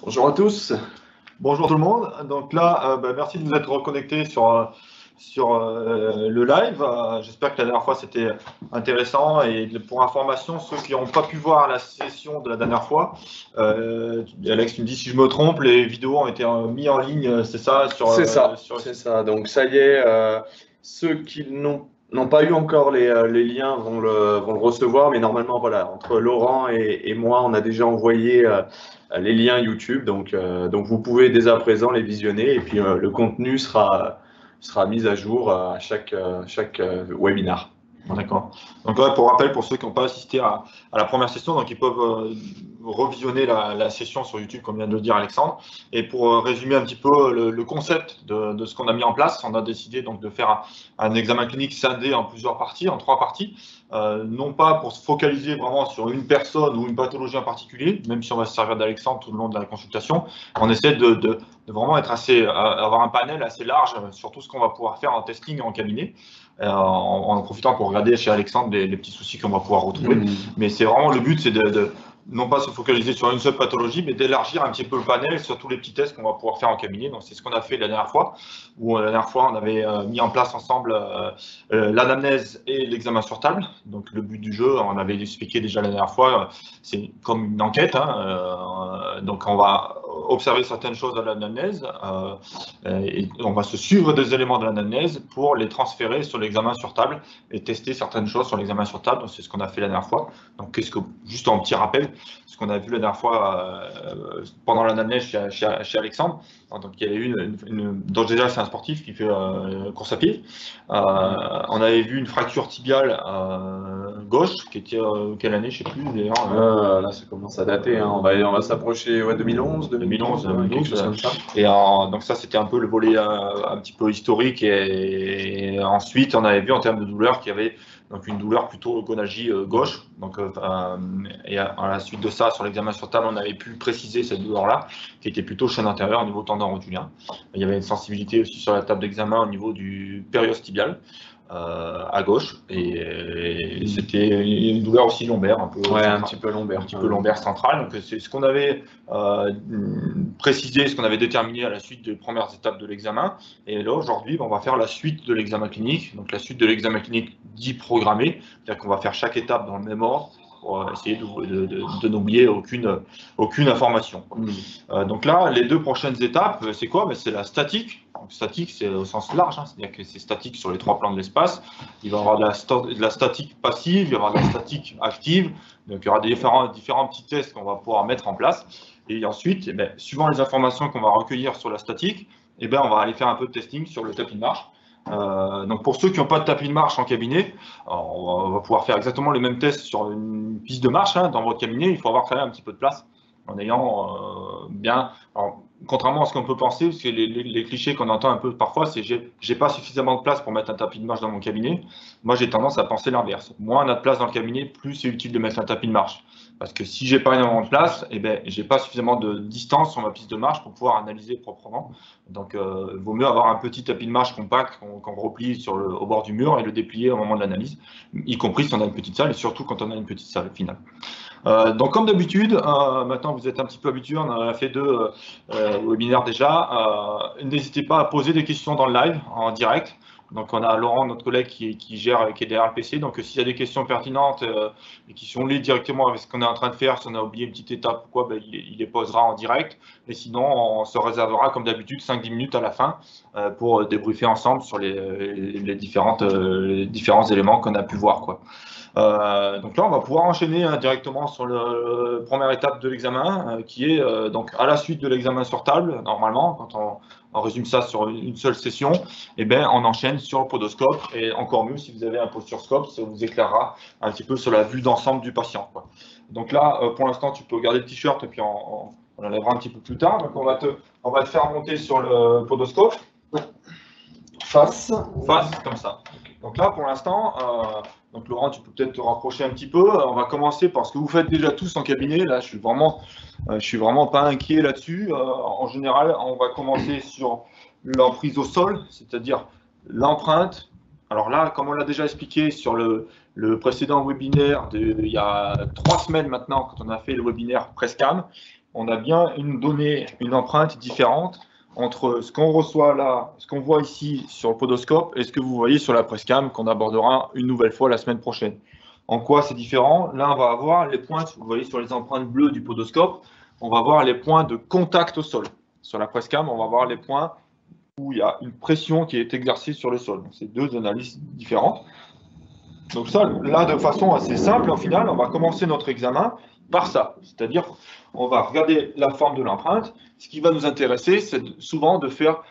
Bonjour à tous. Bonjour tout le monde. Donc là, merci de vous être reconnectés sur le live. J'espère que la dernière fois c'était intéressant. Et pour information, ceux qui n'ont pas pu voir la session de la dernière fois, Alex, tu me dis si je me trompe, les vidéos ont été mises en ligne, c'est ça C'est ça, c'est ça. Donc ça y est, ceux qui n'ont pas eu encore les liens vont le recevoir, mais normalement, voilà, entre Laurent et moi, on a déjà envoyé les liens YouTube, donc vous pouvez dès à présent les visionner, et puis le contenu sera mis à jour à chaque webinar. D'accord. Donc ouais, pour rappel, pour ceux qui n'ont pas assisté à la première session, donc ils peuvent revisionner la session sur YouTube, comme vient de le dire Alexandre. Et pour résumer un petit peu le concept de ce qu'on a mis en place, on a décidé donc de faire un examen clinique scindé en plusieurs parties, en 3 parties. Non pas pour se focaliser vraiment sur une personne ou une pathologie en particulier, même si on va se servir d'Alexandre tout le long de la consultation. On essaie de vraiment être avoir un panel assez large sur tout ce qu'on va pouvoir faire en testing en cabinet. En profitant pour regarder chez Alexandre les petits soucis qu'on va pouvoir retrouver. Mais c'est vraiment le but, c'est de non pas se focaliser sur une seule pathologie, mais d'élargir un petit peu le panel sur tous les petits tests qu'on va pouvoir faire en cabinet. Donc c'est ce qu'on a fait la dernière fois, où la dernière fois on avait mis en place ensemble l'anamnèse et l'examen sur table. Donc le but du jeu, on avait expliqué déjà la dernière fois, c'est comme une enquête. Donc on va observer certaines choses à l'anamnèse et on va se suivre des éléments de l'anamnèse pour les transférer sur l'examen sur table et tester certaines choses sur l'examen sur table. C'est ce qu'on a fait la dernière fois. Donc juste un petit rappel, ce qu'on a vu la dernière fois pendant l'anamnèse chez Alexandre. Donc il y avait donc déjà c'est un sportif qui fait course à pied. On avait vu une fracture tibiale gauche qui était quelle année, je ne sais plus d'ailleurs. Là ça commence à dater, hein. On va s'approcher 2011, 2012, quelque chose comme ça. Et donc ça c'était un peu le volet un petit peu historique, et ensuite on avait vu en termes de douleur qu'il y avait donc une douleur plutôt gonalgie gauche. Donc, et à la suite de ça, sur l'examen sur table, on avait pu préciser cette douleur-là, qui était plutôt chaîne antérieure au niveau tendon rotulien. Il y avait une sensibilité aussi sur la table d'examen au niveau du périostibial à gauche, et c'était une douleur aussi lombaire, un petit peu lombaire centrale. Donc c'est ce qu'on avait précisé, ce qu'on avait déterminé à la suite des premières étapes de l'examen. Et là aujourd'hui, on va faire la suite de l'examen clinique. Donc la suite de l'examen clinique dit programmé, c'est-à-dire qu'on va faire chaque étape dans le même ordre pour essayer de n'oublier aucune information. Donc là, les 2 prochaines étapes, c'est quoi? C'est la statique. Donc, statique, c'est au sens large, c'est-à-dire que c'est statique sur les 3 plans de l'espace. Il va y avoir de la statique passive, il y aura de la statique active. Donc il y aura différents petits tests qu'on va pouvoir mettre en place. Et ensuite, suivant les informations qu'on va recueillir sur la statique, on va aller faire un peu de testing sur le tapis de marche. Donc pour ceux qui n'ont pas de tapis de marche en cabinet, on va pouvoir faire exactement les mêmes tests sur une piste de marche dans votre cabinet. Il faut avoir quand même un petit peu de place en ayant bien. Alors, contrairement à ce qu'on peut penser, parce que les clichés qu'on entend un peu parfois, c'est j'ai pas suffisamment de place pour mettre un tapis de marche dans mon cabinet. Moi, j'ai tendance à penser l'inverse. Moins on a de place dans le cabinet, plus c'est utile de mettre un tapis de marche. Parce que si j'ai pas énormément de place, j'ai pas suffisamment de distance sur ma piste de marche pour pouvoir analyser proprement. Donc, il vaut mieux avoir un petit tapis de marche compact qu'on replie au bord du mur et le déplier au moment de l'analyse, y compris si on a une petite salle, et surtout quand on a une petite salle finale. Donc comme d'habitude, maintenant vous êtes un petit peu habitués, on a fait 2 webinaires déjà. N'hésitez pas à poser des questions dans le live, en direct. Donc on a Laurent, notre collègue, qui est derrière le PC. Donc s'il y a des questions pertinentes et qui sont liées directement avec ce qu'on est en train de faire, si on a oublié une petite étape ou quoi, il les posera en direct. Et sinon, on se réservera comme d'habitude 5-10 minutes à la fin pour débriefer ensemble sur les différents éléments qu'on a pu voir, quoi. Donc là, on va pouvoir enchaîner directement sur la première étape de l'examen, qui est donc à la suite de l'examen sur table. Normalement, quand on résume ça sur une seule session, on enchaîne sur le podoscope, et encore mieux si vous avez un posturescope, ça vous éclairera un petit peu sur la vue d'ensemble du patient, quoi. Donc là, pour l'instant, tu peux garder le t-shirt et puis on enlèvera un petit peu plus tard. Donc on va te faire monter sur le podoscope. Face, comme ça. Donc là, pour l'instant, donc Laurent, tu peux peut-être te rapprocher un petit peu. On va commencer par ce que vous faites déjà tous en cabinet. Là, je suis vraiment pas inquiet là-dessus. En général, on va commencer sur l'emprise au sol, c'est-à-dire l'empreinte. Alors là, comme on l'a déjà expliqué sur le précédent webinaire il y a 3 semaines maintenant, quand on a fait le webinaire Prescam, on a bien une donnée, une empreinte différente entre ce qu'on reçoit là, ce qu'on voit ici sur le podoscope et ce que vous voyez sur la presscam qu'on abordera une nouvelle fois la semaine prochaine. En quoi c'est différent? Là, on va avoir les points, vous voyez sur les empreintes bleues du podoscope, on va voir les points de contact au sol. Sur la presscam, on va voir les points où il y a une pression qui est exercée sur le sol. C'est deux analyses différentes. Donc ça, là, de façon assez simple, au final, on va commencer notre examen par ça. C'est-à-dire, on va regarder la forme de l'empreinte. Ce qui va nous intéresser, c'est souvent de faire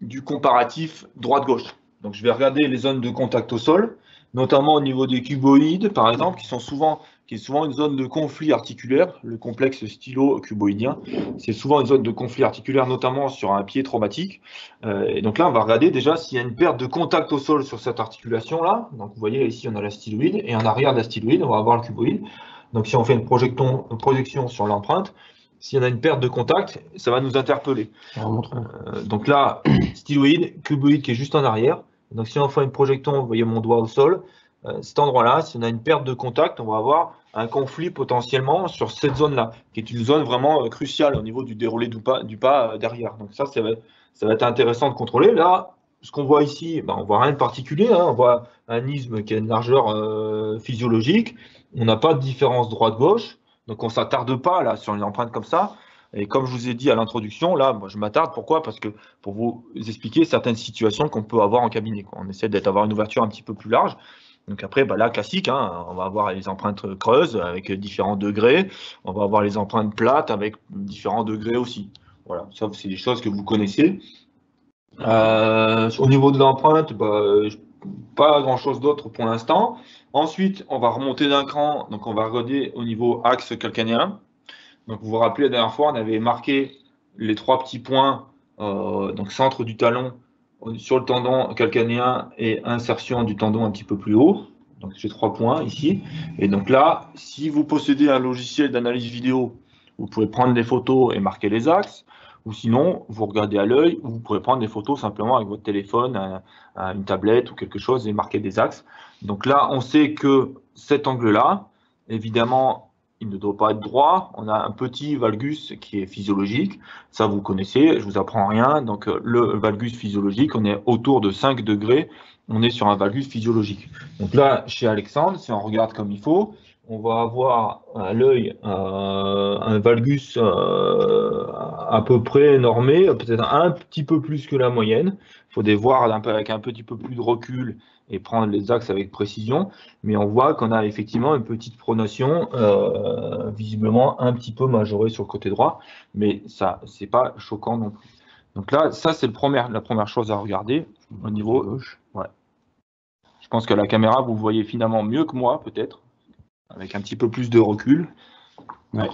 du comparatif droite-gauche. Donc, je vais regarder les zones de contact au sol, notamment au niveau des cuboïdes, par exemple, qui est souvent une zone de conflit articulaire. Le complexe stylo-cuboïdien, c'est souvent une zone de conflit articulaire, notamment sur un pied traumatique. Et donc là, on va regarder déjà s'il y a une perte de contact au sol sur cette articulation-là. Donc, vous voyez, ici, on a la styloïde, et en arrière de la styloïde, on va avoir le cuboïde. Donc, si on fait une projection sur l'empreinte, s'il y en a une perte de contact, ça va nous interpeller. Donc là, styloïde, cuboïde qui est juste en arrière. Donc si on fait une projection, vous voyez mon doigt au sol, cet endroit-là, si on a une perte de contact, on va avoir un conflit potentiellement sur cette zone-là, qui est une zone vraiment cruciale au niveau du déroulé du pas derrière. Donc ça va être intéressant de contrôler. Là, ce qu'on voit ici, on voit rien de particulier. On voit un isthme qui a une largeur physiologique. On n'a pas de différence droite-gauche. Donc on ne s'attarde pas là sur une empreinte comme ça. Et comme je vous ai dit à l'introduction, là, moi, je m'attarde. Pourquoi? Parce que pour vous expliquer certaines situations qu'on peut avoir en cabinet, quoi. On essaie d'avoir une ouverture un petit peu plus large. Donc après, là, classique, on va avoir les empreintes creuses avec différents degrés. On va avoir les empreintes plates avec différents degrés aussi. Voilà, ça, c'est des choses que vous connaissez. Au niveau de l'empreinte, pas grand-chose d'autre pour l'instant. Ensuite, on va remonter d'un cran. Donc, on va regarder au niveau axe calcanéen. Donc, vous vous rappelez, la dernière fois, on avait marqué les trois petits points, donc centre du talon sur le tendon calcanéen et insertion du tendon un petit peu plus haut. Donc, j'ai 3 points ici. Et donc là, si vous possédez un logiciel d'analyse vidéo, vous pouvez prendre des photos et marquer les axes. Ou sinon, vous regardez à l'œil, ou vous pouvez prendre des photos simplement avec votre téléphone, une tablette ou quelque chose et marquer des axes. Donc là, on sait que cet angle-là, évidemment, il ne doit pas être droit. On a un petit valgus qui est physiologique. Ça, vous connaissez, je ne vous apprends rien. Donc, le valgus physiologique, on est autour de 5 degrés. On est sur un valgus physiologique. Donc là, chez Alexandre, si on regarde comme il faut, on va avoir à l'œil un valgus à peu près normé, peut-être un petit peu plus que la moyenne. Il faut des voir avec un petit peu plus de recul et prendre les axes avec précision. Mais on voit qu'on a effectivement une petite pronation visiblement un petit peu majorée sur le côté droit. Mais ça, c'est pas choquant non plus. Donc là, ça, c'est la première chose à regarder au niveau gauche. Ouais. Je pense que la caméra, vous voyez finalement mieux que moi, peut-être, avec un petit peu plus de recul. Ouais.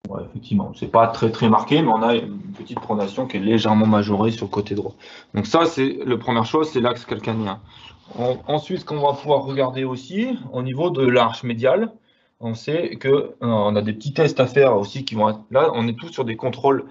Ouais, effectivement, c'est pas très marqué, mais on a une petite pronation qui est légèrement majorée sur le côté droit. Donc ça, c'est la première chose, c'est l'axe calcanéen. Ensuite, ce qu'on va pouvoir regarder aussi, au niveau de l'arche médiale, on sait qu'on a des petits tests à faire aussi qui vont être là. On est tous sur des contrôles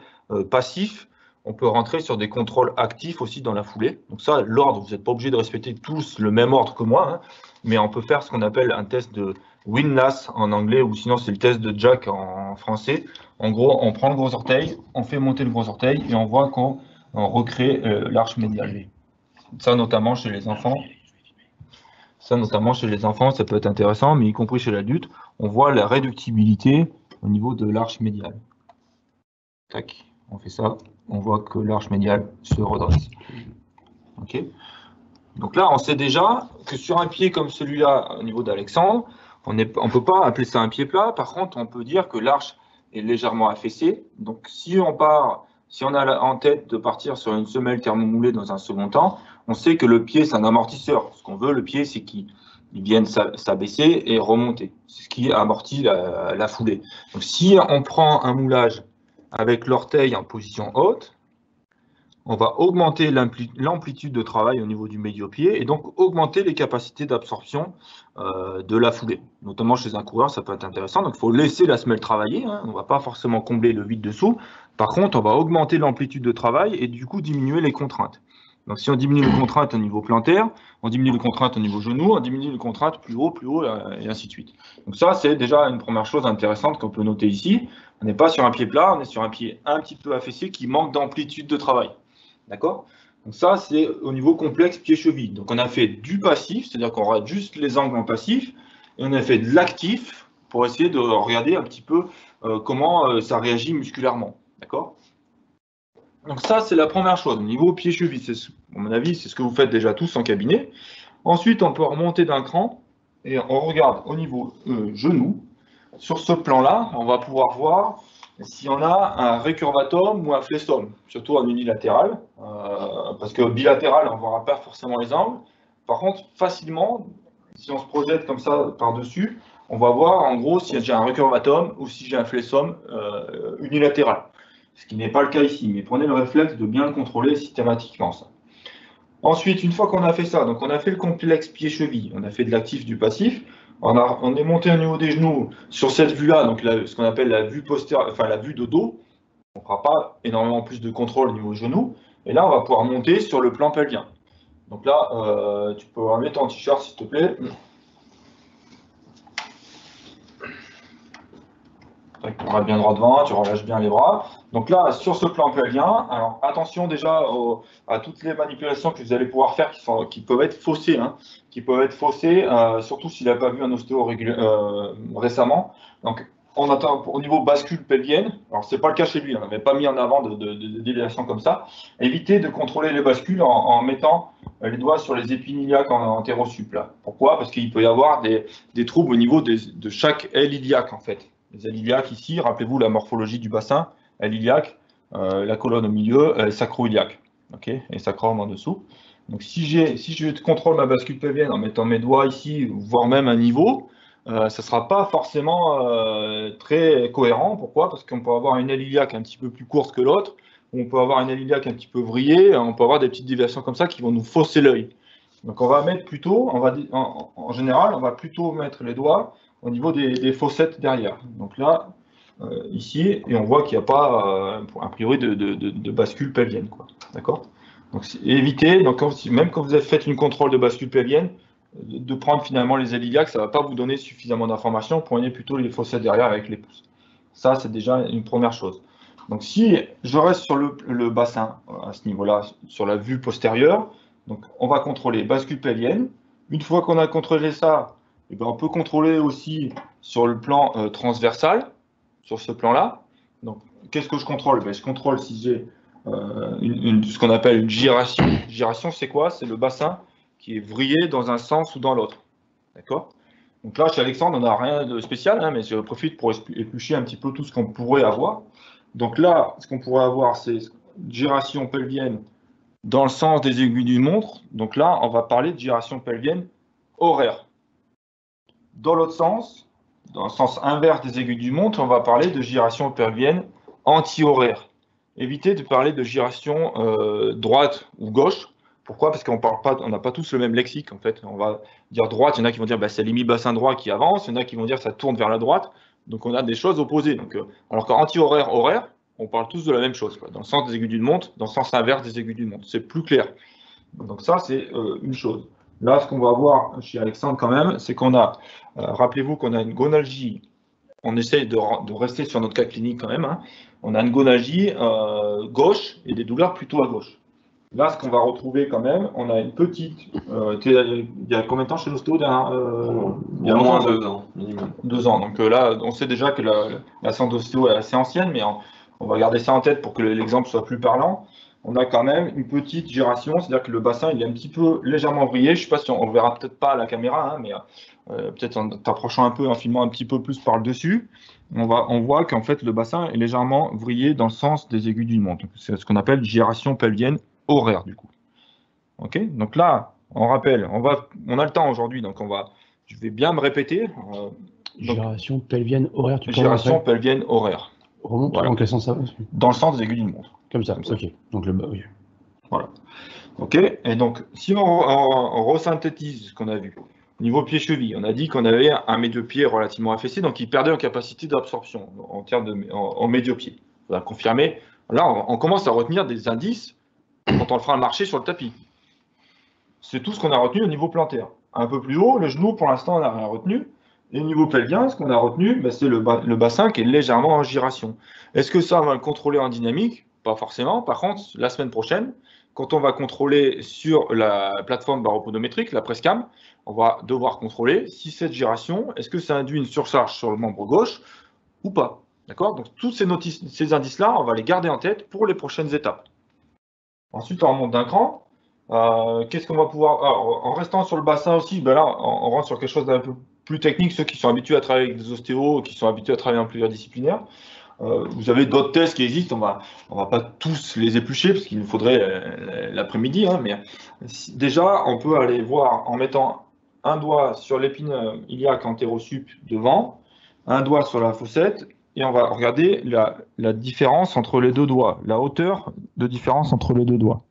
passifs. On peut rentrer sur des contrôles actifs aussi dans la foulée. Donc ça, l'ordre, vous n'êtes pas obligé de respecter tous le même ordre que moi, mais on peut faire ce qu'on appelle un test de windlass en anglais, ou sinon c'est le test de Jack en français. En gros, on prend le gros orteil, on fait monter le gros orteil et on voit qu'on recrée l'arche médiale. Ça, notamment chez les enfants. Ça peut être intéressant, mais y compris chez l'adulte, on voit la réductibilité au niveau de l'arche médiale. Tac, on fait ça, on voit que l'arche médiale se redresse. Ok. Donc là, on sait déjà que sur un pied comme celui-là, au niveau d'Alexandre, on ne peut pas appeler ça un pied plat. Par contre, on peut dire que l'arche est légèrement affaissée. Donc, si on a en tête de partir sur une semelle thermomoulée dans un second temps, on sait que le pied, c'est un amortisseur. Ce qu'on veut, le pied, c'est qu'il vienne s'abaisser et remonter. C'est ce qui amortit la foulée. Donc, si on prend un moulage avec l'orteil en position haute, on va augmenter l'amplitude de travail au niveau du médio-pied et donc augmenter les capacités d'absorption de la foulée. Notamment chez un coureur, ça peut être intéressant. Donc, il faut laisser la semelle travailler. On ne va pas forcément combler le vide dessous. Par contre, on va augmenter l'amplitude de travail et du coup diminuer les contraintes. Donc, si on diminue les contraintes au niveau plantaire, on diminue les contraintes au niveau genou, on diminue les contraintes plus haut, et ainsi de suite. Donc, ça, c'est déjà une première chose intéressante qu'on peut noter ici. On n'est pas sur un pied plat, on est sur un pied un petit peu affaissé qui manque d'amplitude de travail. D'accord? Donc, ça, c'est au niveau complexe pied-cheville. Donc, on a fait du passif, c'est-à-dire qu'on rate juste les angles en passif, et on a fait de l'actif pour essayer de regarder un petit peu comment ça réagit musculairement. D'accord? Donc ça, c'est la première chose. Au niveau pied-cheville, à mon avis, c'est ce que vous faites déjà tous en cabinet. Ensuite, on peut remonter d'un cran et on regarde au niveau genou. Sur ce plan-là, on va pouvoir voir si on a un récurvatum ou un flexum, surtout en unilatéral, parce que bilatéral, on ne verra pas forcément les angles. Par contre, facilement, si on se projette comme ça par-dessus, on va voir en gros si j'ai un récurvatum ou si j'ai un flexum unilatéral. Ce qui n'est pas le cas ici, mais prenez le réflexe de bien le contrôler systématiquement. Ça. Ensuite, une fois qu'on a fait ça, donc on a fait le complexe pied-cheville, on a fait de l'actif, du passif, on est monté au niveau des genoux sur cette vue-là, donc ce qu'on appelle la vue postérieure, enfin la vue de dos. On ne fera pas énormément plus de contrôle au niveau genou, et là on va pouvoir monter sur le plan pelvien. Donc là, tu peux remettre ton t-shirt s'il te plaît. Tu regardes bien droit devant, tu relâches bien les bras. Donc là, sur ce plan pelvien, alors attention déjà à toutes les manipulations que vous allez pouvoir faire qui peuvent être faussées, surtout s'il n'a pas vu un ostéo récemment. Donc on attend au niveau bascule pelvienne, alors c'est pas le cas chez lui, on n'avait pas mis en avant de déviation comme ça. Évitez de contrôler les bascules en mettant les doigts sur les épines iliaques en antérosup. Pourquoi? Parce qu'il peut y avoir des troubles au niveau de chaque aile iliaque en fait. Les ailes iliaques ici, rappelez-vous la morphologie du bassin, aile iliaque, la colonne au milieu, sacro-iliaque, okay, et sacrum en dessous. Donc si je contrôle ma bascule pelvienne en mettant mes doigts ici, voire même un niveau, ça ne sera pas forcément très cohérent. Pourquoi? Parce qu'on peut avoir une aile iliaque un petit peu plus courte que l'autre, on peut avoir une aile iliaque un petit peu vrillée, on peut avoir des petites déviations comme ça qui vont nous fausser l'œil. Donc on va mettre plutôt, en général, on va plutôt mettre les doigts au niveau des fossettes derrière. Donc là, ici, et on voit qu'il n'y a pas, a priori, de bascule pelvienne. D'accord? Donc évitez, donc, même quand vous avez fait une contrôle de bascule pelvienne, de prendre finalement les ailes iliaques, ça ne va pas vous donner suffisamment d'informations. Prenez plutôt les fossettes derrière avec les pouces. Ça, c'est déjà une première chose. Donc si je reste sur le bassin à ce niveau-là, sur la vue postérieure, donc on va contrôler bascule pelvienne. Une fois qu'on a contrôlé ça, eh bien, on peut contrôler aussi sur le plan transversal, sur ce plan-là. Donc, qu'est-ce que je contrôle? Je contrôle si j'ai ce qu'on appelle une gyration. Gyration, c'est quoi? C'est le bassin qui est vrillé dans un sens ou dans l'autre. D'accord? Donc là, chez Alexandre, on n'a rien de spécial, mais je profite pour éplucher un petit peu tout ce qu'on pourrait avoir. Donc là, ce qu'on pourrait avoir, c'est gyration pelvienne dans le sens des aiguilles d'une montre. Donc là, on va parler de gyration pelvienne horaire. Dans l'autre sens, dans le sens inverse des aiguilles d'une montre, on va parler de gyration pelvienne anti-horaire. Évitez de parler de gyration droite ou gauche. Pourquoi? Parce qu'on n'a pas tous le même lexique en fait. On va dire droite, il y en a qui vont dire c'est l'hémi-bassin droit qui avance, il y en a qui vont dire ça tourne vers la droite. Donc on a des choses opposées. Donc, alors qu'anti-horaire, horaire, on parle tous de la même chose, dans le sens des aiguilles d'une montre, dans le sens inverse des aiguilles d'une montre. C'est plus clair. Donc ça, c'est une chose. Là, ce qu'on va voir chez Alexandre quand même, c'est qu'on a, rappelez-vous qu'on a une gonalgie, on essaye de rester sur notre cas clinique quand même, on a une gonalgie gauche et des douleurs plutôt à gauche. Là, ce qu'on va retrouver quand même, on a une petite, il y a combien de temps chez l'ostéo? Il y a au moins 2 ans. Minimum. 2 ans, donc là, on sait déjà que la séance d'ostéo est assez ancienne, mais on va garder ça en tête pour que l'exemple soit plus parlant. On a quand même une petite gyration, c'est-à-dire que le bassin il est un petit peu légèrement vrillé. Je ne sais pas si on ne verra peut-être pas à la caméra, mais peut-être en t'approchant un peu, en filmant un petit peu plus par le dessus, on voit qu'en fait le bassin est légèrement vrillé dans le sens des aiguilles d'une montre. C'est ce qu'on appelle gyration pelvienne horaire du coup. Ok, donc là, on rappelle, on a le temps aujourd'hui, donc je vais bien me répéter. Gyration pelvienne horaire. Gyration pelvienne horaire. Remonte dans quel sens ça va? Dans le sens des aiguilles d'une montre. Comme ça. Ok. Donc le bas, oui. Voilà. Ok. Et donc, si on resynthétise ce qu'on a vu, au niveau pied-cheville, on a dit qu'on avait un médio-pied relativement affaissé, donc il perdait en capacité d'absorption en médio-pied. On va confirmer. Là, on commence à retenir des indices quand on le fera marcher sur le tapis. C'est tout ce qu'on a retenu au niveau plantaire. Un peu plus haut, le genou, pour l'instant, on n'a rien retenu. Et au niveau pelvien, ce qu'on a retenu, ben, c'est le bassin qui est légèrement en giration. Est-ce que ça, on va le contrôler en dynamique? Pas forcément. Par contre, la semaine prochaine, quand on va contrôler sur la plateforme baropodométrique, la Presscam, on va devoir contrôler si cette giration, est-ce que ça induit une surcharge sur le membre gauche ou pas. D'accord? Donc, tous ces indices-là, on va les garder en tête pour les prochaines étapes. Ensuite, on remonte d'un cran. Qu'est-ce qu'on va pouvoir... Alors, en restant sur le bassin aussi, ben là, on rentre sur quelque chose d'un peu plus technique, ceux qui sont habitués à travailler avec des ostéos, qui sont habitués à travailler en pluridisciplinaire. Vous avez d'autres tests qui existent, on va pas tous les éplucher, parce qu'il nous faudrait l'après-midi, hein, mais déjà, on peut aller voir en mettant un doigt sur l'épine iliaque antérosup devant, un doigt sur la fossette, et on va regarder la différence entre les deux doigts, la hauteur de différence entre les deux doigts.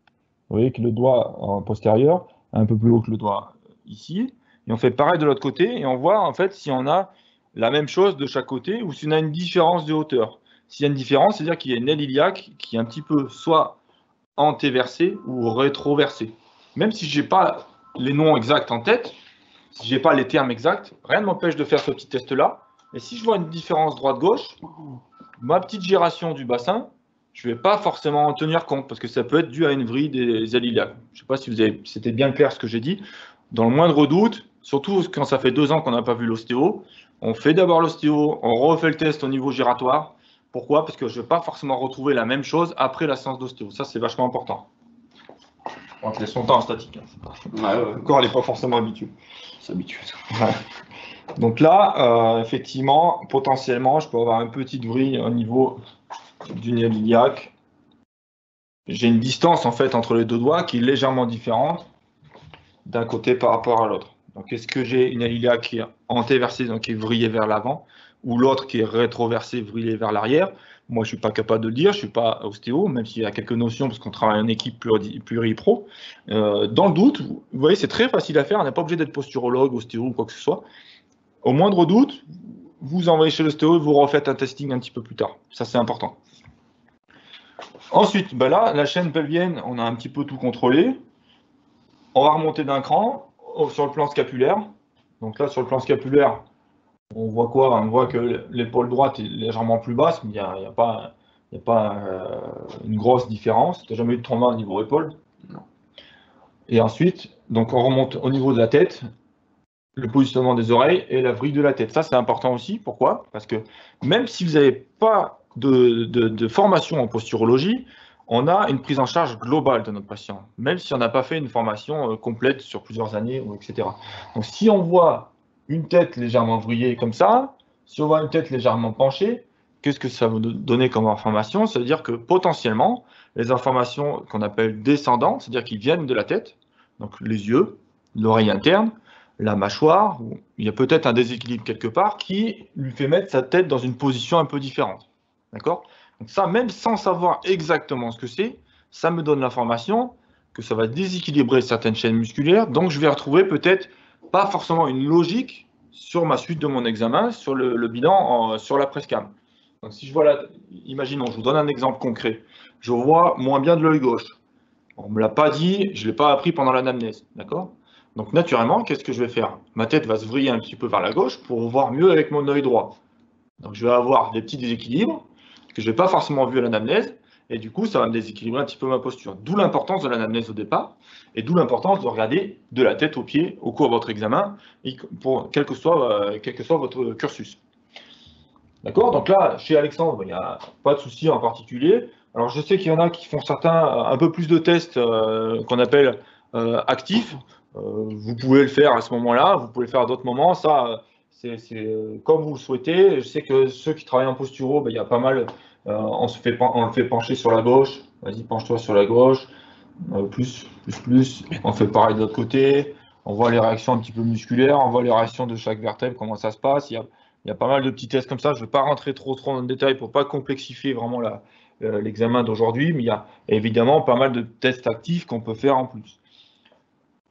Vous voyez que le doigt en postérieur est un peu plus haut que le doigt ici. Et on fait pareil de l'autre côté et on voit en fait si on a la même chose de chaque côté ou si on a une différence de hauteur. S'il y a une différence, c'est-à-dire qu'il y a une aile iliaque qui est un petit peu soit antéversée ou rétroversée. Même si je n'ai pas les noms exacts en tête, si je n'ai pas les termes exacts, rien ne m'empêche de faire ce petit test-là. Et si je vois une différence droite-gauche, ma petite giration du bassin, je ne vais pas forcément en tenir compte parce que ça peut être dû à une vrille des ailes iliaques. Je ne sais pas si c'était bien clair ce que j'ai dit. Dans le moindre doute, surtout quand ça fait 2 ans qu'on n'a pas vu l'ostéo, on fait d'abord l'ostéo, on refait le test au niveau giratoire. Pourquoi? Parce que je ne vais pas forcément retrouver la même chose après la séance d'ostéo. Ça, c'est vachement important. On te laisse longtemps en statique. Le corps n'est pas forcément habitué. S'habitue. Ouais. Donc là, effectivement, potentiellement, je peux avoir une petite vrille au niveau d'une aile iliaque. J'ai une distance en fait entre les deux doigts qui est légèrement différente d'un côté par rapport à l'autre. Donc est-ce que j'ai une aile iliaque qui est antéversée, donc qui est vrillée vers l'avant, ou l'autre qui est rétroversée, vrillée vers l'arrière? Moi, je ne suis pas capable de le dire, je ne suis pas ostéo, même s'il y a quelques notions, parce qu'on travaille en équipe pluri-pro. Dans le doute, vous voyez, c'est très facile à faire, on n'est pas obligé d'être posturologue, ostéo ou quoi que ce soit. Au moindre doute, vous envoyez chez l'ostéo et vous refaites un testing un petit peu plus tard. Ça, c'est important. Ensuite, ben là, la chaîne pelvienne, on a un petit peu tout contrôlé. On va remonter d'un cran sur le plan scapulaire. Donc là, sur le plan scapulaire, on voit quoi? On voit que l'épaule droite est légèrement plus basse, mais il n'y a pas, une grosse différence. Tu n'as jamais eu de trauma au niveau épaule? Non. Et ensuite, donc on remonte au niveau de la tête, le positionnement des oreilles et la vrille de la tête. Ça, c'est important aussi. Pourquoi? Parce que même si vous n'avez pas de formation en posturologie, on a une prise en charge globale de notre patient, même si on n'a pas fait une formation complète sur plusieurs années, etc. Donc, si on voit une tête légèrement vrillée comme ça, si on voit une tête légèrement penchée, qu'est-ce que ça va nous donner comme information? Ça veut dire que potentiellement, les informations qu'on appelle descendantes, c'est-à-dire qui viennent de la tête, donc les yeux, l'oreille interne, la mâchoire, il y a peut-être un déséquilibre quelque part qui lui fait mettre sa tête dans une position un peu différente. D'accord? Donc ça, même sans savoir exactement ce que c'est, ça me donne l'information que ça va déséquilibrer certaines chaînes musculaires, donc je vais retrouver peut-être pas forcément une logique sur ma suite de mon examen, sur le bilan, sur la Presscam. Donc si je vois là, imaginons, je vous donne un exemple concret, je vois moins bien de l'œil gauche. On ne me l'a pas dit, je ne l'ai pas appris pendant l'anamnèse, d'accord? Donc naturellement, qu'est-ce que je vais faire? Ma tête va se vriller un petit peu vers la gauche pour voir mieux avec mon œil droit. Donc je vais avoir des petits déséquilibres que je n'ai pas forcément vu à l'anamnèse, et du coup, ça va me déséquilibrer un petit peu ma posture. D'où l'importance de l'anamnèse au départ, et d'où l'importance de regarder de la tête aux pieds au cours de votre examen, quel que soit votre cursus. D'accord? Donc là, chez Alexandre, il n'y a pas de souci en particulier. Alors je sais qu'il y en a qui font un peu plus de tests qu'on appelle actifs. Vous pouvez le faire à ce moment-là, vous pouvez le faire à d'autres moments. Ça, c'est comme vous le souhaitez. Je sais que ceux qui travaillent en posturo, il y a pas mal. On le fait pencher sur la gauche. Vas-y, penche-toi sur la gauche. Plus. On fait pareil de l'autre côté. On voit les réactions un petit peu musculaires. On voit les réactions de chaque vertèbre, comment ça se passe. Il y a pas mal de petits tests comme ça. Je ne vais pas rentrer trop dans le détail pour ne pas complexifier vraiment l'examen d'aujourd'hui. Mais il y a évidemment pas mal de tests actifs qu'on peut faire en plus.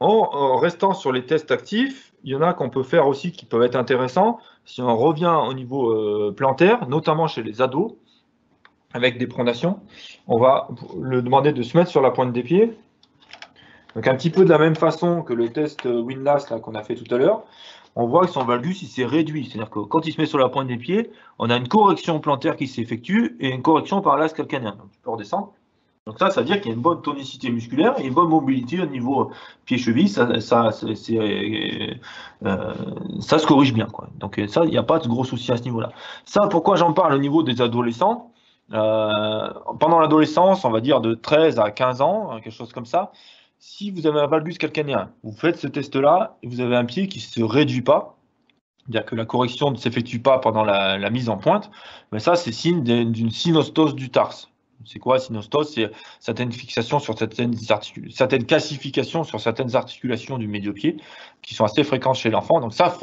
En restant sur les tests actifs, il y en a qu'on peut faire aussi qui peuvent être intéressants. Si on revient au niveau plantaire, notamment chez les ados, avec des pronations, on va le demander de se mettre sur la pointe des pieds. Donc un petit peu de la même façon que le test Windlass qu'on a fait tout à l'heure, on voit que son valgus il s'est réduit. C'est-à-dire que quand il se met sur la pointe des pieds, on a une correction plantaire qui s'effectue et une correction par l'as calcanien. Donc tu peux redescendre. Donc ça veut dire qu'il y a une bonne tonicité musculaire et une bonne mobilité au niveau pied-cheville. Ça se corrige bien, quoi. Donc ça, il n'y a pas de gros souci à ce niveau-là. Ça, pourquoi j'en parle au niveau des adolescents? Pendant l'adolescence, on va dire de 13 à 15 ans, quelque chose comme ça, si vous avez un valgus calcanien, vous faites ce test-là et vous avez un pied qui ne se réduit pas, c'est-à-dire que la correction ne s'effectue pas pendant la mise en pointe, mais ça, c'est signe d'une synostose du tarse. C'est quoi la synostose? C'est certaines fixations sur certaines calcifications sur certaines articulations du médio-pied qui sont assez fréquentes chez l'enfant. Donc ça,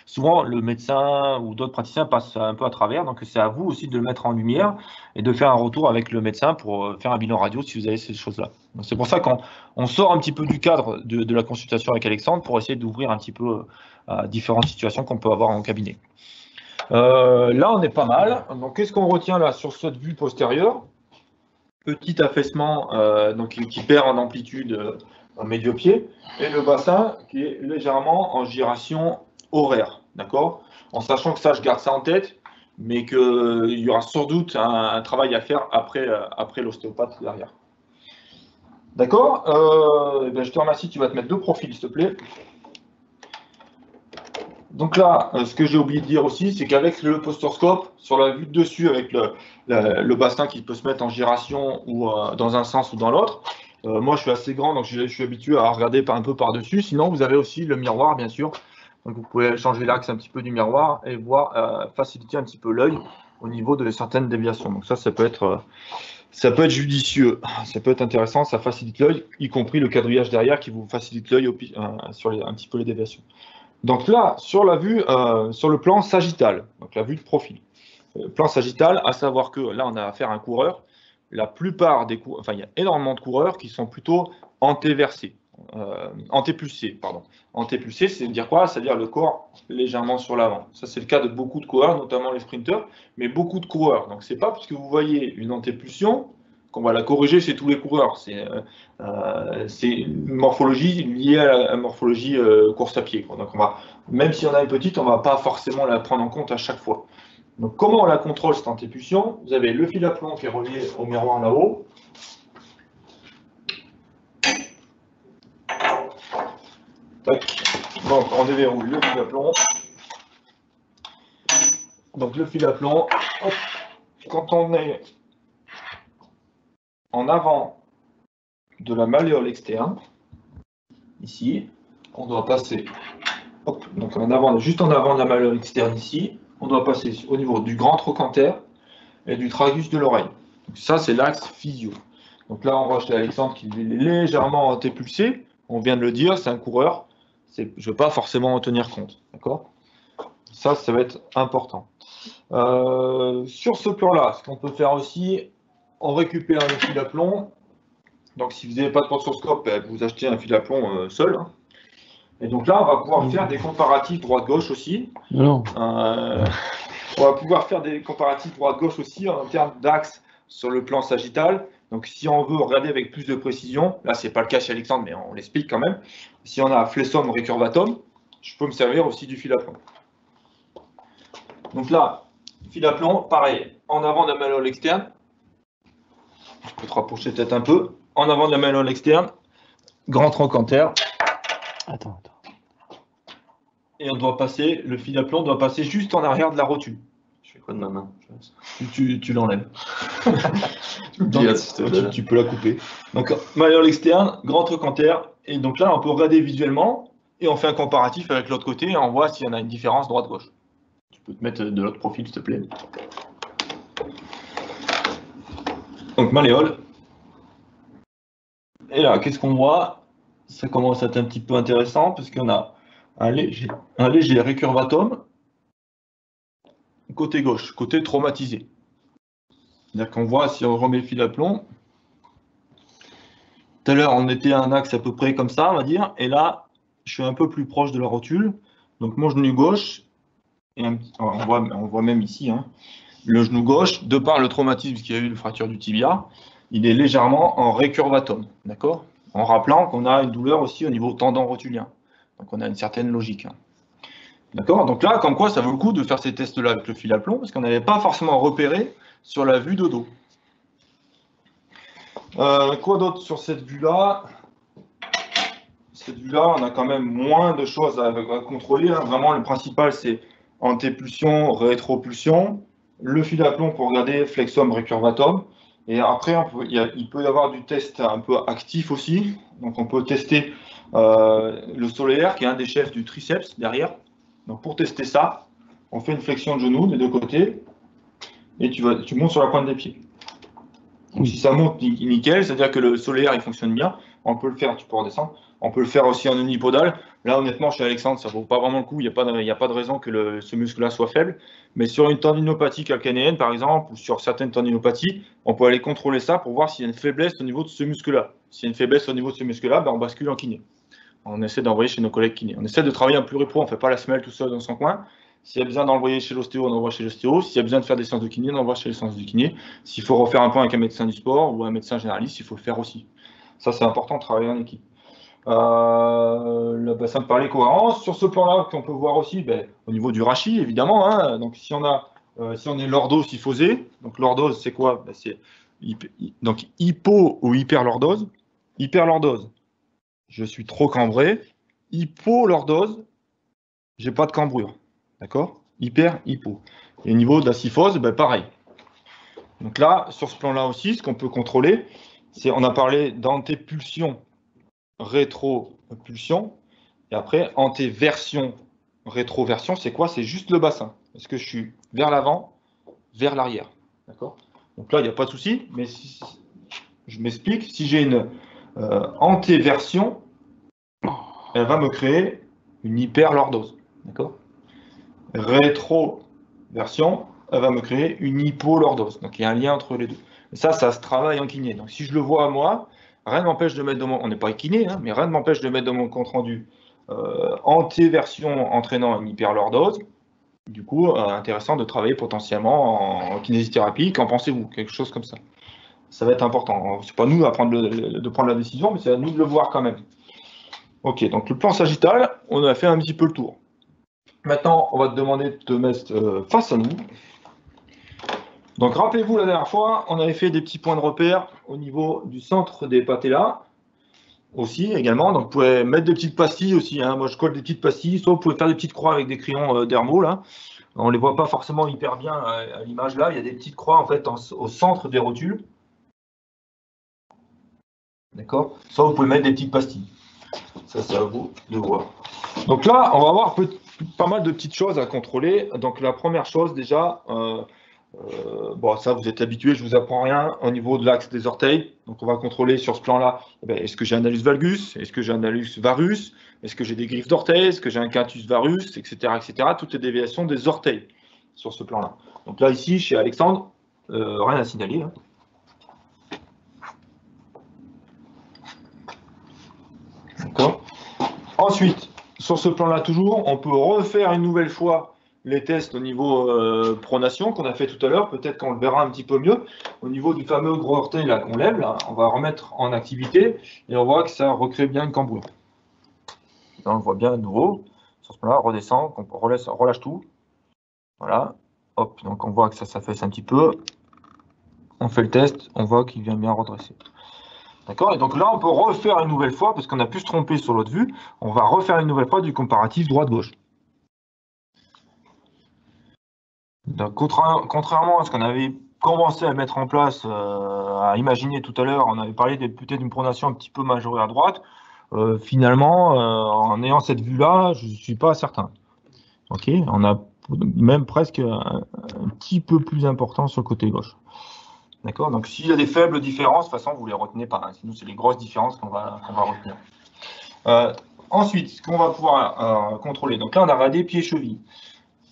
souvent le médecin ou d'autres praticiens passent un peu à travers. Donc c'est à vous aussi de le mettre en lumière et de faire un retour avec le médecin pour faire un bilan radio si vous avez ces choses-là. C'est pour ça qu'on sort un petit peu du cadre de la consultation avec Alexandre pour essayer d'ouvrir un petit peu à différentes situations qu'on peut avoir en cabinet. Là, on est pas mal. Donc qu'est-ce qu'on retient là sur cette vue postérieure? Petit affaissement qui perd en amplitude en médio-pied et le bassin qui est légèrement en giration horaire, d'accord? En sachant que ça, je garde ça en tête, mais qu'il y aura sans doute un travail à faire après l'ostéopathe derrière. D'accord? Je te remercie, tu vas te mettre 2 profils, s'il te plaît. Donc là, ce que j'ai oublié de dire aussi, c'est qu'avec le posturscope, sur la vue de dessus, avec le bassin qui peut se mettre en giration ou dans un sens ou dans l'autre, moi je suis assez grand, donc je suis habitué à regarder un peu par-dessus. Sinon, vous avez aussi le miroir, bien sûr. Donc vous pouvez changer l'axe un petit peu du miroir et voir faciliter un petit peu l'œil au niveau de certaines déviations. Donc ça peut être judicieux, ça peut être intéressant, ça facilite l'œil, y compris le quadrillage derrière qui vous facilite l'œil sur un petit peu les déviations. Donc là, sur la vue, sur le plan sagittal, donc la vue de profil. Plan sagittal, à savoir que là, on a affaire à un coureur. La plupart des coureurs, il y a énormément de coureurs qui sont plutôt antéversés, antépulsés, pardon. Antépulsés, c'est dire quoi? C'est-à-dire le corps légèrement sur l'avant. Ça, c'est le cas de beaucoup de coureurs, notamment les sprinteurs, mais beaucoup de coureurs. Donc, c'est pas parce que vous voyez une antépulsion qu'on va la corriger chez tous les coureurs. C'est une morphologie liée à la morphologie course à pied, quoi. Donc même si on a une petite, on ne va pas forcément la prendre en compte à chaque fois. Donc comment on la contrôle cette antépulsion? Vous avez le fil à plomb qui est relié au miroir là-haut. Donc on déverrouille le fil à plomb. Donc le fil à plomb, hop, quand on est en avant de la malléole externe, ici, on doit passer, hop, donc juste en avant de la malléole externe ici, on doit passer au niveau du grand trochanter et du tragus de l'oreille. Ça, c'est l'axe physio. Donc là, on voit chez Alexandre qu'il est légèrement antépulsé. On vient de le dire, c'est un coureur. Je ne vais pas forcément en tenir compte. D'accord? Ça va être important. Sur ce plan-là, ce qu'on peut faire aussi, on récupère le fil à plomb. Donc, si vous n'avez pas de posturscope, vous achetez un fil à plomb seul. Hein. Et donc là, on va pouvoir faire des comparatifs droite-gauche aussi. Non. On va pouvoir faire des comparatifs droite-gauche aussi en termes d'axe sur le plan sagittal. Donc, si on veut regarder avec plus de précision, là, ce n'est pas le cas chez Alexandre, mais on l'explique quand même. Si on a flessum recurvatum, je peux me servir aussi du fil à plomb. Donc là, fil à plomb, pareil, en avant de la malléole externe. Je peux te rapprocher peut-être un peu. En avant de la malléole externe, grand trochanter. Attends. Et on doit passer, le fil à plomb doit passer juste en arrière de la rotule. Je fais quoi de ma main? Tu l'enlèves. Donc, tu peux la couper. Donc, malléole externe, grand trochanter. Et donc là, on peut regarder visuellement et on fait un comparatif avec l'autre côté et on voit s'il y en a une différence droite-gauche. Tu peux te mettre de l'autre profil, s'il te plaît. Donc, malléole. Et là, qu'est-ce qu'on voit? Ça commence à être un petit peu intéressant parce qu'on a un léger récurvatum côté gauche, côté traumatisé. C'est-à-dire qu'on voit, si on remet le fil à plomb, tout à l'heure on était à un axe à peu près comme ça, on va dire, et là je suis un peu plus proche de la rotule, donc mon genou gauche, et on voit même ici, hein, le genou gauche, de par le traumatisme qu'il y a eu de fracture du tibia, il est légèrement en récurvatum, d'accord? En rappelant qu'on a une douleur aussi au niveau tendon rotulien. Donc on a une certaine logique. Hein. D'accord? Donc là, comme quoi, ça vaut le coup de faire ces tests-là avec le fil à plomb, parce qu'on n'avait pas forcément repéré sur la vue de dos. Quoi d'autre sur cette vue-là? Cette vue-là, on a quand même moins de choses à contrôler. Hein. Vraiment, le principal, c'est antépulsion, rétropulsion, le fil à plomb pour regarder flexum, récurvatum. Et après, il peut y avoir du test un peu actif aussi. Donc, on peut tester le solaire, qui est un des chefs du triceps derrière. Donc, pour tester ça, on fait une flexion de genou des deux côtés et tu montes sur la pointe des pieds. Donc, si ça monte nickel, c'est-à-dire que le solaire il fonctionne bien, on peut le faire, tu peux redescendre. On peut le faire aussi en unipodal. Là, honnêtement, chez Alexandre, ça ne vaut pas vraiment le coup. Il n'y a pas de raison que ce muscle-là soit faible. Mais sur une tendinopathie calcanéenne, par exemple, ou sur certaines tendinopathies, on peut aller contrôler ça pour voir s'il y a une faiblesse au niveau de ce muscle-là. S'il y a une faiblesse au niveau de ce muscle-là, ben, on bascule en kiné. On essaie d'envoyer chez nos collègues kinés. On essaie de travailler en pluripro, on ne fait pas la semelle tout seul dans son coin. S'il y a besoin d'envoyer chez l'ostéo, on envoie chez l'ostéo. S'il y a besoin de faire des séances de kiné, on envoie chez les séances de kiné. S'il faut refaire un point avec un médecin du sport ou un médecin généraliste, il faut le faire aussi. Ça, c'est important de travailler en équipe. Le bassin de parler cohérence. Sur ce plan-là, qu'on peut voir aussi, au niveau du rachis, évidemment. Hein, donc, si on est lordose hyphosé, donc lordose, c'est quoi? C'est donc hypo ou hyperlordose. Hyperlordose, je suis trop cambré. Hypolordose, j'ai pas de cambrure. D'accord? Hyper, hypo. Et au niveau de la syphose, pareil. Donc là, sur ce plan-là aussi, ce qu'on peut contrôler, c'est, on a parlé d'antépulsion, rétropulsion, et après, antéversion, rétroversion, c'est quoi? C'est juste le bassin. Est-ce que je suis vers l'avant, vers l'arrière? D'accord? Donc là, il n'y a pas de souci, mais si, je m'explique, si j'ai une antéversion, elle va me créer une hyperlordose. D'accord? Rétroversion, elle va me créer une hypolordose. Donc il y a un lien entre les deux. Et ça se travaille en kiné. Donc si je le vois à moi, rien ne m'empêche de mettre dans mon... On n'est pas kiné, hein, mais rien ne m'empêche de mettre dans mon compte rendu antéversion entraînant une hyperlordose. Du coup, intéressant de travailler potentiellement en kinésithérapie. Qu'en pensez-vous? Quelque chose comme ça. Ça va être important. C'est pas nous à de prendre la décision, mais c'est à nous de le voir quand même. Ok, donc le plan sagittal, on a fait un petit peu le tour. Maintenant, on va te demander de te mettre face à nous. Donc, rappelez-vous, la dernière fois, on avait fait des petits points de repère au niveau du centre des patellas aussi, également. Donc, vous pouvez mettre des petites pastilles aussi. Hein. Moi, je colle des petites pastilles. Soit vous pouvez faire des petites croix avec des crayons dermo, là. On ne les voit pas forcément hyper bien à l'image, là. Il y a des petites croix, en fait, au centre des rotules. D'accord? Soit vous pouvez mettre des petites pastilles. Ça, c'est à vous de voir. Donc là, on va avoir pas mal de petites choses à contrôler. Donc la première chose déjà, ça vous êtes habitué, je ne vous apprends rien, au niveau de l'axe des orteils. Donc on va contrôler sur ce plan-là, est-ce que j'ai un hallux valgus, est-ce que j'ai un hallux varus, est-ce que j'ai des griffes d'orteils, est-ce que j'ai un quintus varus, etc., etc. Toutes les déviations des orteils sur ce plan-là. Donc là, ici, chez Alexandre, rien à signaler. Hein. D'accord. Ensuite, sur ce plan-là toujours, on peut refaire une nouvelle fois les tests au niveau pronation qu'on a fait tout à l'heure. Peut-être qu'on le verra un petit peu mieux. Au niveau du fameux gros orteil là qu'on lève, là, on va remettre en activité et on voit que ça recrée bien une cambrure. Là, on voit bien à nouveau. Sur ce plan-là, redescend, on relâche tout. Voilà. Hop, donc on voit que ça s'affaisse un petit peu. On fait le test, on voit qu'il vient bien redresser. D'accord? Et donc là, on peut refaire une nouvelle fois, parce qu'on a pu se tromper sur l'autre vue, on va refaire une nouvelle fois du comparatif droite-gauche. Donc, contrairement à ce qu'on avait commencé à mettre en place, à imaginer tout à l'heure, on avait parlé peut-être d'une pronation un petit peu majorée à droite. Finalement, en ayant cette vue-là, je ne suis pas certain. Ok? On a même presque un petit peu plus important sur le côté gauche. D'accord? Donc, s'il y a des faibles différences, de toute façon, vous ne les retenez pas. Hein. Sinon, c'est les grosses différences qu'on va retenir. Ensuite, ce qu'on va pouvoir contrôler. Donc là, on a regardé pieds-chevilles.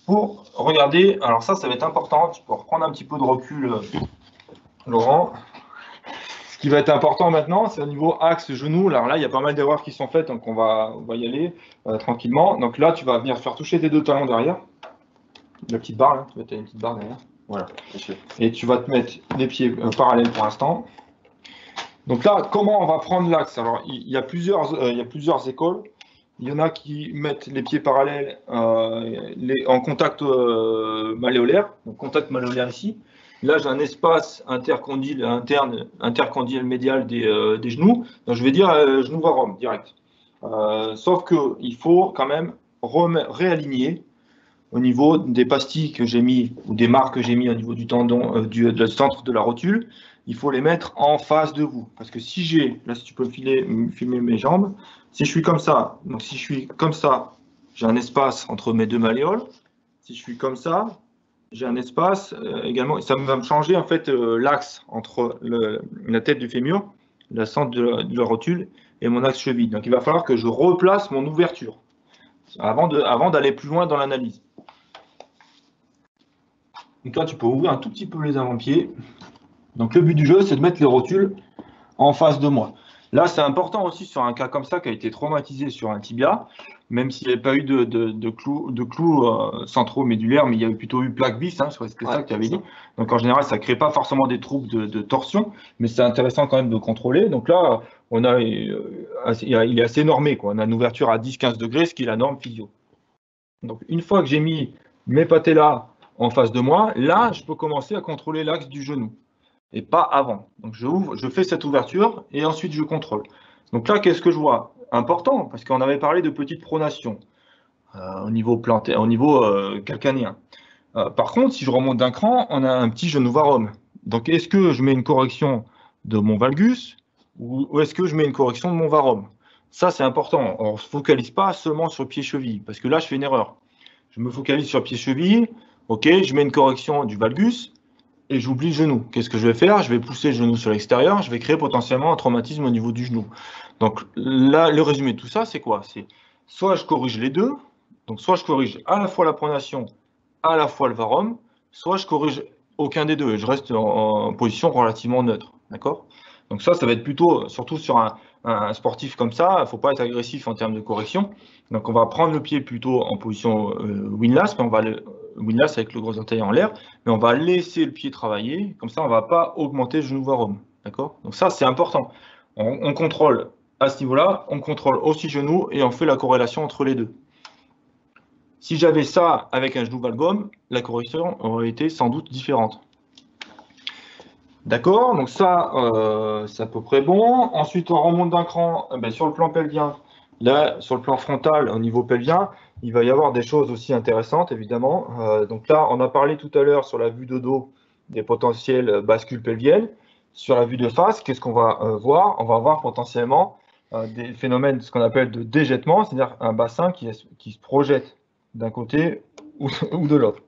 Pour regarder, alors ça va être important. Tu peux reprendre un petit peu de recul, Laurent. Ce qui va être important maintenant, c'est au niveau axe genou. Alors là, il y a pas mal d'erreurs qui sont faites, donc on va y aller tranquillement. Donc là, tu vas venir faire toucher tes deux talons derrière. La petite barre, là. Tu vas une petite barre derrière. Voilà. Et tu vas te mettre les pieds parallèles pour l'instant. Donc là, comment on va prendre l'axe? Alors, il y a plusieurs écoles. Il y en a qui mettent les pieds parallèles en contact malléolaire. Donc, contact malléolaire ici. Là, j'ai un espace intercondyle médial des genoux. Donc, je vais dire genou varum direct. Sauf qu'il faut quand même réaligner au niveau des pastilles que j'ai mis ou des marques que j'ai mis au niveau du tendon, du centre de la rotule. Il faut les mettre en face de vous. Parce que si si tu peux filmer mes jambes, si je suis comme ça, donc si je suis comme ça, j'ai un espace entre mes deux malléoles. Si je suis comme ça, j'ai un espace également. Ça va me changer en fait l'axe entre la tête du fémur, le centre de la rotule et mon axe cheville. Donc il va falloir que je replace mon ouverture avant d'aller plus loin dans l'analyse. Donc là, tu peux ouvrir un tout petit peu les avant-pieds. Donc le but du jeu, c'est de mettre les rotules en face de moi. Là, c'est important aussi sur un cas comme ça qui a été traumatisé sur un tibia, même s'il n'y avait pas eu de clous centro-médulaires, mais il y a plutôt eu plaque vis, hein, c'était ça que tu avais dit. Donc en général, ça ne crée pas forcément des troubles de torsion, mais c'est intéressant quand même de contrôler. Donc là, il est assez normé, quoi. On a une ouverture à 10-15 degrés, ce qui est la norme physio. Donc une fois que j'ai mis mes patellas en face de moi, là, je peux commencer à contrôler l'axe du genou. Et pas avant. Donc je fais cette ouverture et ensuite je contrôle. Donc là, qu'est-ce que je vois? Important, parce qu'on avait parlé de petite pronation au niveau plantaire, au niveau calcanien. Par contre, si je remonte d'un cran, on a un petit genou varum. Donc est-ce que je mets une correction de mon valgus ou est-ce que je mets une correction de mon varum? Ça, c'est important. On ne se focalise pas seulement sur pied-cheville, parce que là, je fais une erreur. Je me focalise sur pied-cheville, ok, je mets une correction du valgus, et j'oublie le genou. Qu'est-ce que je vais faire? Je vais pousser le genou sur l'extérieur, je vais créer potentiellement un traumatisme au niveau du genou. Donc là, le résumé de tout ça, c'est quoi? C'est soit je corrige les deux, donc soit je corrige à la fois la pronation, à la fois le varum, soit je corrige aucun des deux et je reste en position relativement neutre. D'accord? Donc ça va être plutôt, surtout sur un sportif comme ça, il ne faut pas être agressif en termes de correction. Donc on va prendre le pied plutôt en position windlass, mais on va windlass avec le gros orteil en l'air, mais on va laisser le pied travailler, comme ça on ne va pas augmenter le genou varum. D'accord? Donc ça c'est important. On contrôle à ce niveau-là, on contrôle aussi genou et on fait la corrélation entre les deux. Si j'avais ça avec un genou valgum, la correction aurait été sans doute différente. D'accord, donc ça, c'est à peu près bon. Ensuite, on remonte d'un cran sur le plan pelvien. Là, sur le plan frontal, au niveau pelvien, il va y avoir des choses aussi intéressantes, évidemment. Donc là, on a parlé tout à l'heure sur la vue de dos des potentielles bascules pelviennes. Sur la vue de face, qu'est-ce qu'on va voir? On va voir potentiellement des phénomènes, ce qu'on appelle de déjettement, c'est-à-dire un bassin qui se projette d'un côté ou de l'autre.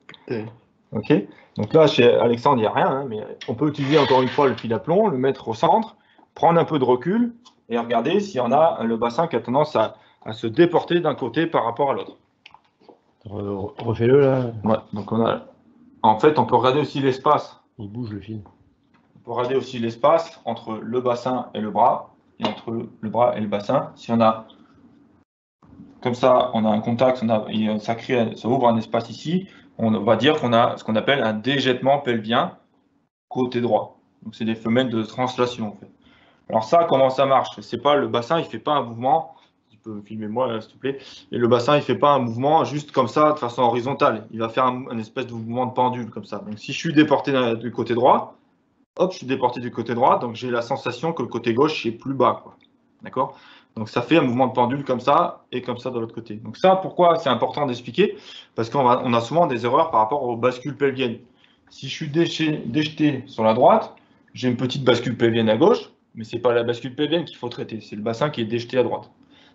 Ok. Donc là, chez Alexandre, il n'y a rien, hein, mais on peut utiliser encore une fois le fil à plomb, le mettre au centre, prendre un peu de recul et regarder s'il y en a le bassin qui a tendance à se déporter d'un côté par rapport à l'autre. Refais-le là. Ouais, donc en fait, on peut regarder aussi l'espace. Il bouge le fil. On peut regarder aussi l'espace entre le bassin et le bras, et entre le bras et le bassin. Si on a comme ça, on a un contact, ça ouvre un espace ici. On va dire qu'on a ce qu'on appelle un déjettement pelvien côté droit. Donc c'est des phénomènes de translation en fait. Alors ça, comment ça marche? C'est pas le bassin, il fait pas un mouvement. Tu peux filmer moi s'il te plaît. Et le bassin, il fait pas un mouvement juste comme ça de façon horizontale. Il va faire un espèce de mouvement de pendule comme ça. Donc si je suis déporté du côté droit, hop, je suis déporté du côté droit, donc j'ai la sensation que le côté gauche est plus bas, quoi. D'accord? Donc ça fait un mouvement de pendule comme ça et comme ça de l'autre côté. Donc ça, pourquoi c'est important d'expliquer? Parce qu'on a souvent des erreurs par rapport aux bascules pelviennes. Si je suis déjeté sur la droite, j'ai une petite bascule pelvienne à gauche, mais ce n'est pas la bascule pelvienne qu'il faut traiter, c'est le bassin qui est déjeté à droite.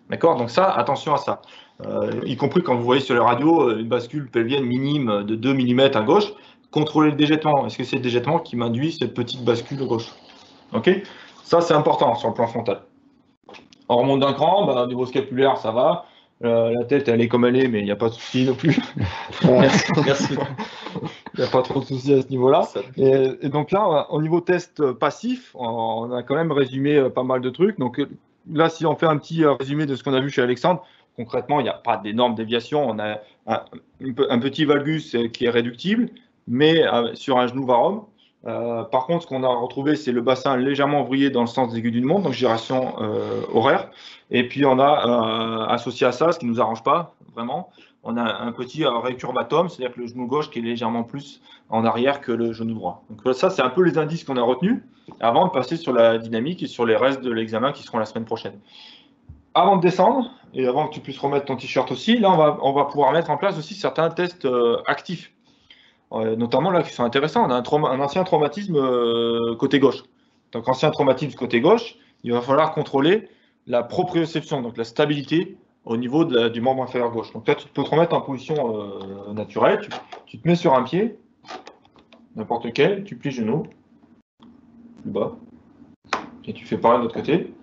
D'accord? Donc ça, attention à ça. Y compris quand vous voyez sur les radios une bascule pelvienne minime de 2 mm à gauche, contrôlez le déjettement. Est-ce que c'est le déjettement qui m'induit cette petite bascule à gauche? Ok? Ça, c'est important sur le plan frontal. On remonte d'un cran, au niveau scapulaire, ça va. La tête, elle est comme elle est, mais il n'y a pas de souci non plus. Merci. Il n'y a pas trop de soucis à ce niveau-là. Et donc là, au niveau test passif, on a quand même résumé pas mal de trucs. Donc là, si on fait un petit résumé de ce qu'on a vu chez Alexandre, concrètement, il n'y a pas d'énormes déviations. On a un petit valgus qui est réductible, mais sur un genou varum. Par contre, ce qu'on a retrouvé, c'est le bassin légèrement vrillé dans le sens des aiguilles d'une montre, donc gyration horaire. Et puis, on a associé à ça, ce qui ne nous arrange pas vraiment, on a un petit récurvatum, c'est-à-dire que le genou gauche qui est légèrement plus en arrière que le genou droit. Donc ça, c'est un peu les indices qu'on a retenus avant de passer sur la dynamique et sur les restes de l'examen qui seront la semaine prochaine. Avant de descendre, et avant que tu puisses remettre ton t-shirt aussi, là, on va pouvoir mettre en place aussi certains tests actifs. Notamment là qui sont intéressants, on a un ancien traumatisme côté gauche. Donc ancien traumatisme côté gauche, il va falloir contrôler la proprioception, donc la stabilité au niveau du membre inférieur gauche. Donc là tu peux te remettre en position naturelle, tu te mets sur un pied, n'importe lequel, tu plies le genou, plus bas, et tu fais pareil de l'autre côté.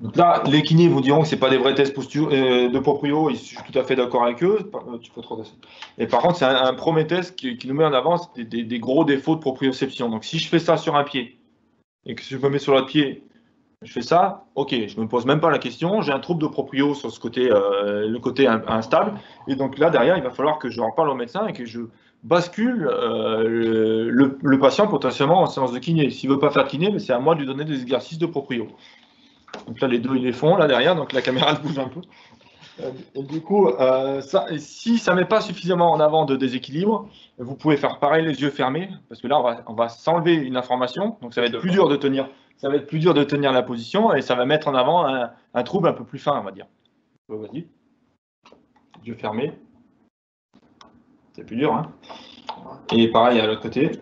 Donc là, les kinés vous diront que ce n'est pas des vrais tests de proprio, je suis tout à fait d'accord avec eux. Tu peux trop descendre. Et par contre, c'est un premier test qui nous met en avant des gros défauts de proprioception. Donc si je fais ça sur un pied et que je me mets sur l'autre pied, je fais ça, ok, je ne me pose même pas la question, j'ai un trouble de proprio sur ce côté, le côté instable. Et donc là, derrière, il va falloir que je en parle au médecin et que je bascule le patient potentiellement en séance de kiné. S'il ne veut pas faire de kiné, c'est à moi de lui donner des exercices de proprio. Donc là, les deux, ils les font, là, derrière, donc la caméra bouge un peu. Et du coup, si ça ne met pas suffisamment en avant de déséquilibre, vous pouvez faire pareil les yeux fermés, parce que là, on va s'enlever une information, donc ça va être plus dur de tenir. Ça va être plus dur de tenir la position, et ça va mettre en avant un trouble un peu plus fin, on va dire. Vas-y. Yeux fermés. C'est plus dur, hein. Et pareil à l'autre côté.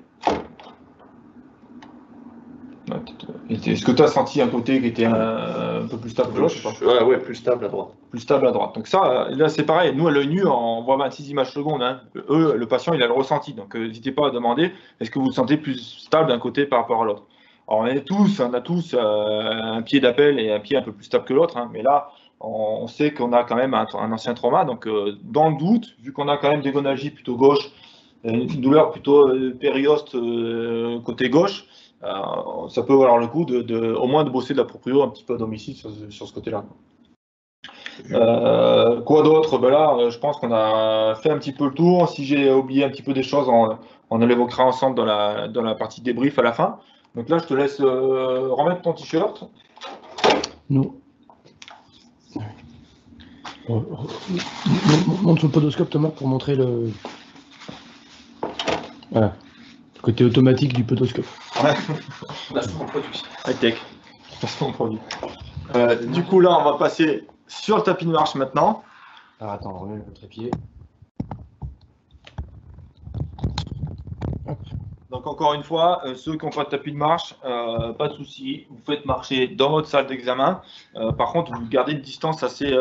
Est-ce que tu as senti un côté qui était un peu plus stable que l'autre? Ouais, plus stable à droite. Plus stable à droite. Donc ça, là c'est pareil. Nous, à l'œil nu, on voit 26 images secondes. Hein. Eux, le patient, il a le ressenti. Donc n'hésitez pas à demander, est-ce que vous vous sentez plus stable d'un côté par rapport à l'autre? Alors on a tous un pied d'appel et un pied un peu plus stable que l'autre. Hein. Mais là, on sait qu'on a quand même un ancien trauma. Donc dans le doute, vu qu'on a quand même des gonalgies plutôt gauche, une douleur plutôt périoste côté gauche, ça peut valoir le coup au moins de bosser de la proprio un petit peu à domicile sur ce côté-là. Quoi d'autre? Ben là, je pense qu'on a fait un petit peu le tour. Si j'ai oublié un petit peu des choses, on l'évoquera ensemble dans la partie débrief à la fin. Donc là, je te laisse remettre ton t-shirt. Non. Montre le podoscope, Thomas, pour montrer le... Voilà. Le côté automatique du podoscope. Ouais. Placement produit. High-tech. Placement produit. Du coup, là, on va passer sur le tapis de marche maintenant. Alors attends, on remet le trépied. Donc encore une fois, ceux qui n'ont pas de tapis de marche, pas de souci, vous faites marcher dans votre salle d'examen. Par contre, vous gardez une distance assez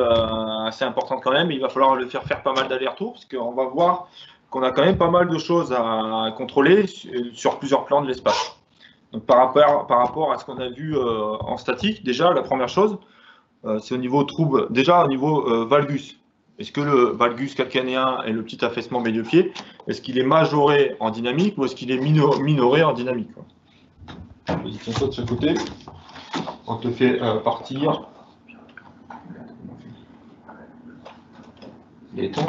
importante quand même. Il va falloir le faire pas mal d'allers-retours parce qu'on va voir qu'on a quand même pas mal de choses à contrôler sur plusieurs plans de l'espace. Donc par rapport à ce qu'on a vu en statique, déjà la première chose, c'est au niveau trouble, déjà au niveau valgus. Est-ce que le valgus calcanéen et le petit affaissement médio-pied, est-ce qu'il est majoré en dynamique ou est-ce qu'il est minoré en dynamique? Vas-y, tiens-toi de ce côté. On te fait partir. Il est temps.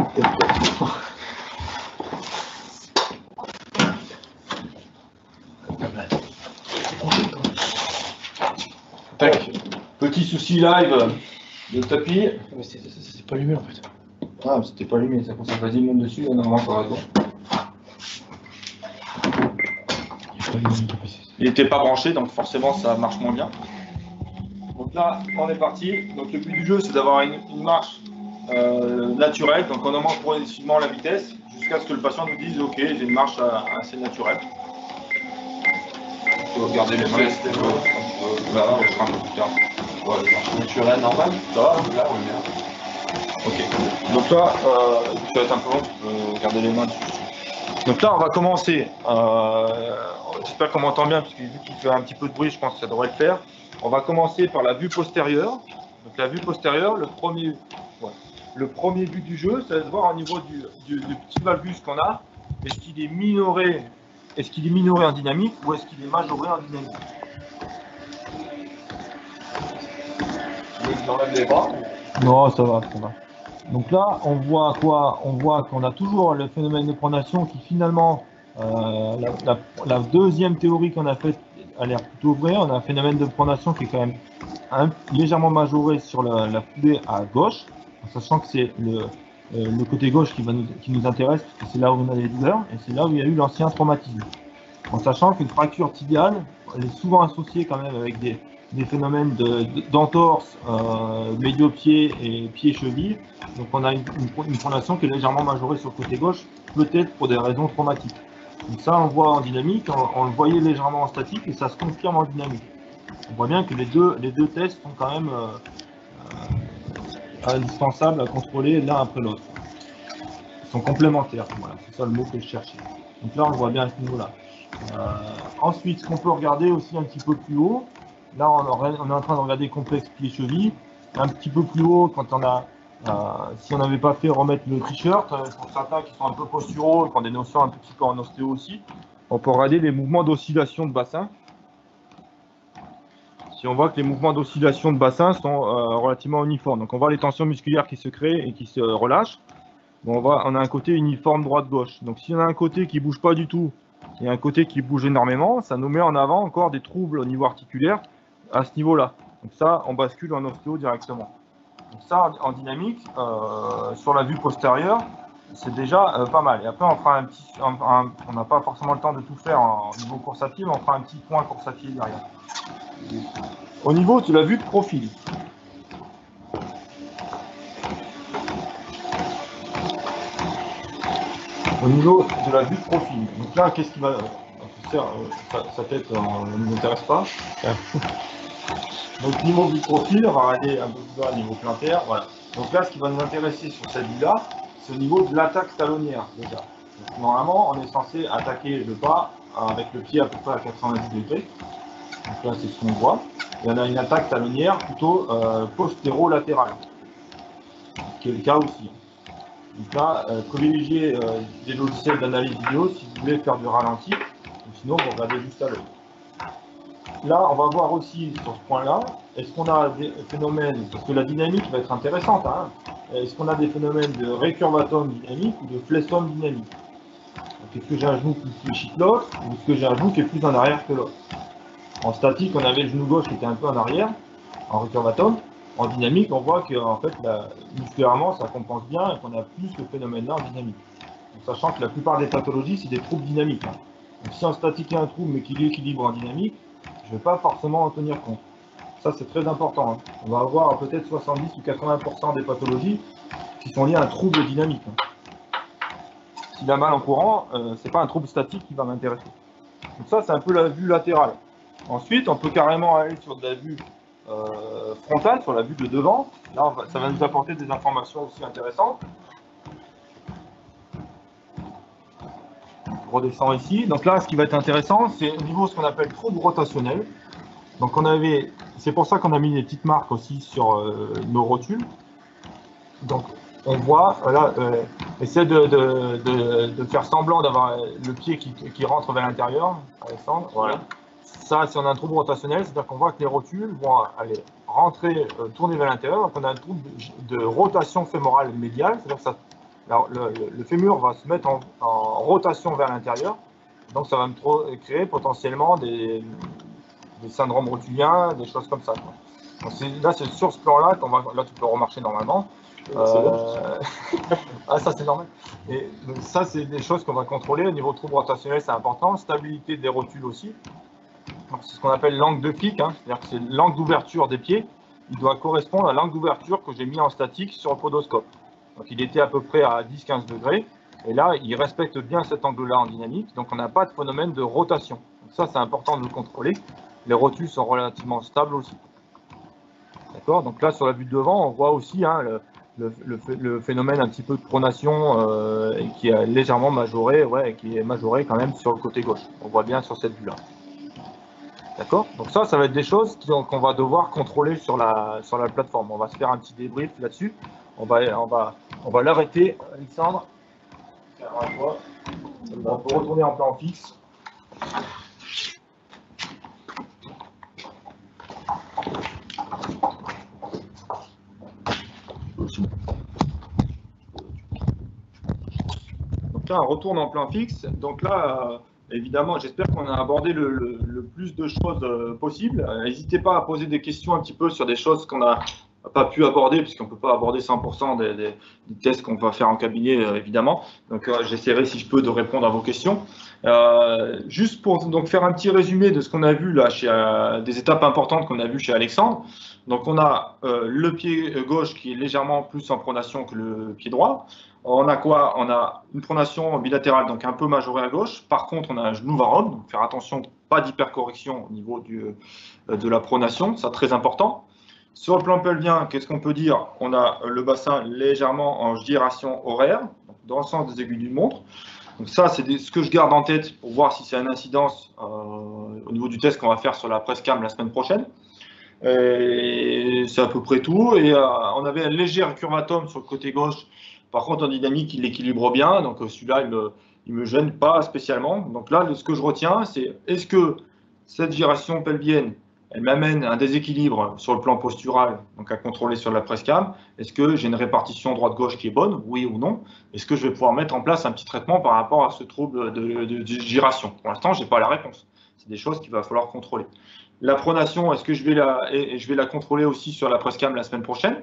Tac. Petit souci live de tapis. C'est pas allumé en fait. Ah, c'était pas allumé, ça concentre vas-y, monte dessus, on a vraiment pas raison. Il n'était pas branché, donc forcément ça marche moins bien. Donc là, on est parti. Donc le but du jeu, c'est d'avoir une marche naturelle. Donc on augmente progressivement la vitesse jusqu'à ce que le patient nous dise ok, j'ai une marche assez naturelle. Il faut regarder les mains. Là, on fera un peu plus tard. Voilà, marche naturelle, normale. Ça va, là on est bien. Ok. Donc là, tu vas être un peu long, tu peux garder les mains dessus. Donc là, on va commencer. J'espère qu'on m'entend bien, parce que vu qu'il fait un petit peu de bruit, je pense que ça devrait le faire. On va commencer par la vue postérieure. Donc la vue postérieure, le premier but du jeu, ça va se voir au niveau du petit valgus qu'on a. Est-ce qu'il est minoré? Est-ce qu'il est minoré en dynamique ou est-ce qu'il est majoré en dynamique? Tu enlèves les bras? Non, ça va, ça va. Donc là, on voit quoi? On voit qu'on a toujours le phénomène de pronation qui finalement, la deuxième théorie qu'on a faite a l'air plutôt vraie. On a un phénomène de pronation qui est quand même légèrement majoré sur la foulée à gauche, en sachant que c'est le côté gauche qui nous intéresse, parce que c'est là où on a les douleurs, et c'est là où il y a eu l'ancien traumatisme. En sachant qu'une fracture tibiale, elle est souvent associée quand même avec des phénomènes d'entorse médio-pied et pied-cheville. Donc on a une pronation qui est légèrement majorée sur le côté gauche, peut-être pour des raisons traumatiques. Donc ça, on voit en dynamique, on le voyait légèrement en statique, et ça se confirme en dynamique. On voit bien que les deux tests sont quand même indispensables à contrôler l'un après l'autre. Ils sont complémentaires, voilà, c'est ça le mot que je cherchais. Donc là, on le voit bien à ce niveau-là. Ensuite, ce qu'on peut regarder aussi un petit peu plus haut, là on est en train de regarder complexe pied-cheville. Un petit peu plus haut, quand on a, si on n'avait pas fait remettre le t-shirt, pour certains qui sont un peu posturaux et qui ont des notions un petit peu en ostéo aussi, on peut regarder les mouvements d'oscillation de bassin. Si on voit que les mouvements d'oscillation de bassin sont relativement uniformes, donc on voit les tensions musculaires qui se créent et qui se relâchent. Bon, on a un côté uniforme droite-gauche. Donc si on a un côté qui ne bouge pas du tout et un côté qui bouge énormément, ça nous met en avant encore des troubles au niveau articulaire à ce niveau-là. Donc ça, on bascule en ostéo directement. Donc ça, en dynamique, sur la vue postérieure, c'est déjà pas mal. Et après, on fera on n'a pas forcément le temps de tout faire en niveau course à pied, mais on fera un petit point course à pied derrière. Au niveau de la vue de profil. Au niveau de la vue de profil. Donc là, qu'est-ce qui va... sa tête ne nous intéresse pas. Donc niveau vue de profil, on va regarder un peu plus bas au niveau plantaire. Voilà. Donc là, ce qui va nous intéresser sur cette vue-là, c'est au niveau de l'attaque talonnière déjà. Donc, normalement, on est censé attaquer le pas avec le pied à peu près à 90 degrés. Donc là, c'est ce qu'on voit. Et on a une attaque talonnière plutôt postéro-latérale, qui est le cas aussi. Donc là, privilégiez des logiciels d'analyse vidéo si vous voulez faire du ralenti, ou sinon vous regardez juste à l'œil. Là, on va voir aussi sur ce point-là, est-ce qu'on a des phénomènes, parce que la dynamique va être intéressante, hein, est-ce qu'on a des phénomènes de récurvatum dynamique ou de flessum dynamique? Est-ce que j'ai un genou plus fléchi que l'autre, ou est-ce que j'ai un genou qui est plus en arrière que l'autre? En statique, on avait le genou gauche qui était un peu en arrière, en récurvatum. En dynamique, on voit que en fait, musculairement, ça compense bien et qu'on a plus ce phénomène-là en dynamique. Donc, sachant que la plupart des pathologies, c'est des troubles dynamiques. Hein. Donc, si en statique, il y a un trouble, mais qu'il équilibre en dynamique, je ne vais pas forcément en tenir compte. Ça, c'est très important. Hein. On va avoir peut-être 70 ou 80% des pathologies qui sont liées à un trouble dynamique. Hein. S'il a mal en courant, ce n'est pas un trouble statique qui va m'intéresser. Donc ça, c'est un peu la vue latérale. Ensuite, on peut carrément aller sur de la vue frontale, sur la vue de devant. Là, ça va nous apporter des informations aussi intéressantes. Je redescends ici. Donc là, ce qui va être intéressant, c'est au niveau de ce qu'on appelle trouble rotationnel. Donc c'est pour ça qu'on a mis des petites marques aussi sur nos rotules. Donc on voit, voilà, essaie de faire semblant d'avoir le pied qui rentre vers l'intérieur, Alexandre. Voilà. Ça, si on a un trouble rotationnel, c'est-à-dire qu'on voit que les rotules vont aller rentrer, tourner vers l'intérieur. Donc on a un trouble de rotation fémorale médiale, c'est-à-dire que le fémur va se mettre en rotation vers l'intérieur. Donc ça va me créer potentiellement des syndromes rotuliens, des choses comme ça. Donc là, c'est sur ce plan-là qu'on va. Là, tu peux remarcher normalement. Ah, ça, c'est normal. Et donc, ça, c'est des choses qu'on va contrôler. Au niveau trouble rotationnel, c'est important. Stabilité des rotules aussi. C'est ce qu'on appelle l'angle de clic, hein. C'est-à-dire que c'est l'angle d'ouverture des pieds. Il doit correspondre à l'angle d'ouverture que j'ai mis en statique sur le podoscope. Donc, il était à peu près à 10-15 degrés. Et là, il respecte bien cet angle-là en dynamique. Donc, on n'a pas de phénomène de rotation. Donc, ça, c'est important de le contrôler. Les rotules sont relativement stables aussi. D'accord. Donc là, sur la vue de devant, on voit aussi hein, le phénomène un petit peu de pronation qui est légèrement majoré, ouais, qui est majoré quand même sur le côté gauche. On voit bien sur cette vue-là. D'accord. Donc ça va être des choses qu'on va devoir contrôler sur la plateforme. On va se faire un petit débrief là-dessus. On va l'arrêter, Alexandre. On peut retourner en plan fixe. Donc là, on retourne en plan fixe. Donc là, évidemment, j'espère qu'on a abordé le plus de choses possible. N'hésitez pas à poser des questions un petit peu sur des choses qu'on n'a pas pu aborder, puisqu'on ne peut pas aborder 100% des tests qu'on va faire en cabinet, évidemment. Donc, j'essaierai, si je peux, de répondre à vos questions. Juste pour donc, faire un petit résumé de ce qu'on a vu là, des étapes importantes qu'on a vues chez Alexandre. Donc, on a le pied gauche qui est légèrement plus en pronation que le pied droit. On a quoi? On a une pronation bilatérale, donc un peu majorée à gauche. Par contre, on a un genou varome, donc faire attention, pas d'hypercorrection au niveau de la pronation, ça très important. Sur le plan pelvien, qu'est-ce qu'on peut dire? On a le bassin légèrement en gyration horaire, dans le sens des aiguilles d'une montre. Donc ça, c'est ce que je garde en tête pour voir si c'est une incidence au niveau du test qu'on va faire sur la presse cam la semaine prochaine. C'est à peu près tout. Et on avait un léger curvatum sur le côté gauche. Par contre, en dynamique, il l'équilibre bien. Donc celui-là, il me gêne pas spécialement. Donc là, ce que je retiens, c'est est-ce que cette gyration pelvienne, elle m'amène à un déséquilibre sur le plan postural, donc à contrôler sur la presse cam? Est-ce que j'ai une répartition droite-gauche qui est bonne, oui ou non? Est-ce que je vais pouvoir mettre en place un petit traitement par rapport à ce trouble de gyration? Pour l'instant, je n'ai pas la réponse. C'est des choses qu'il va falloir contrôler. La pronation, est-ce que je vais la contrôler aussi sur la presse cam la semaine prochaine?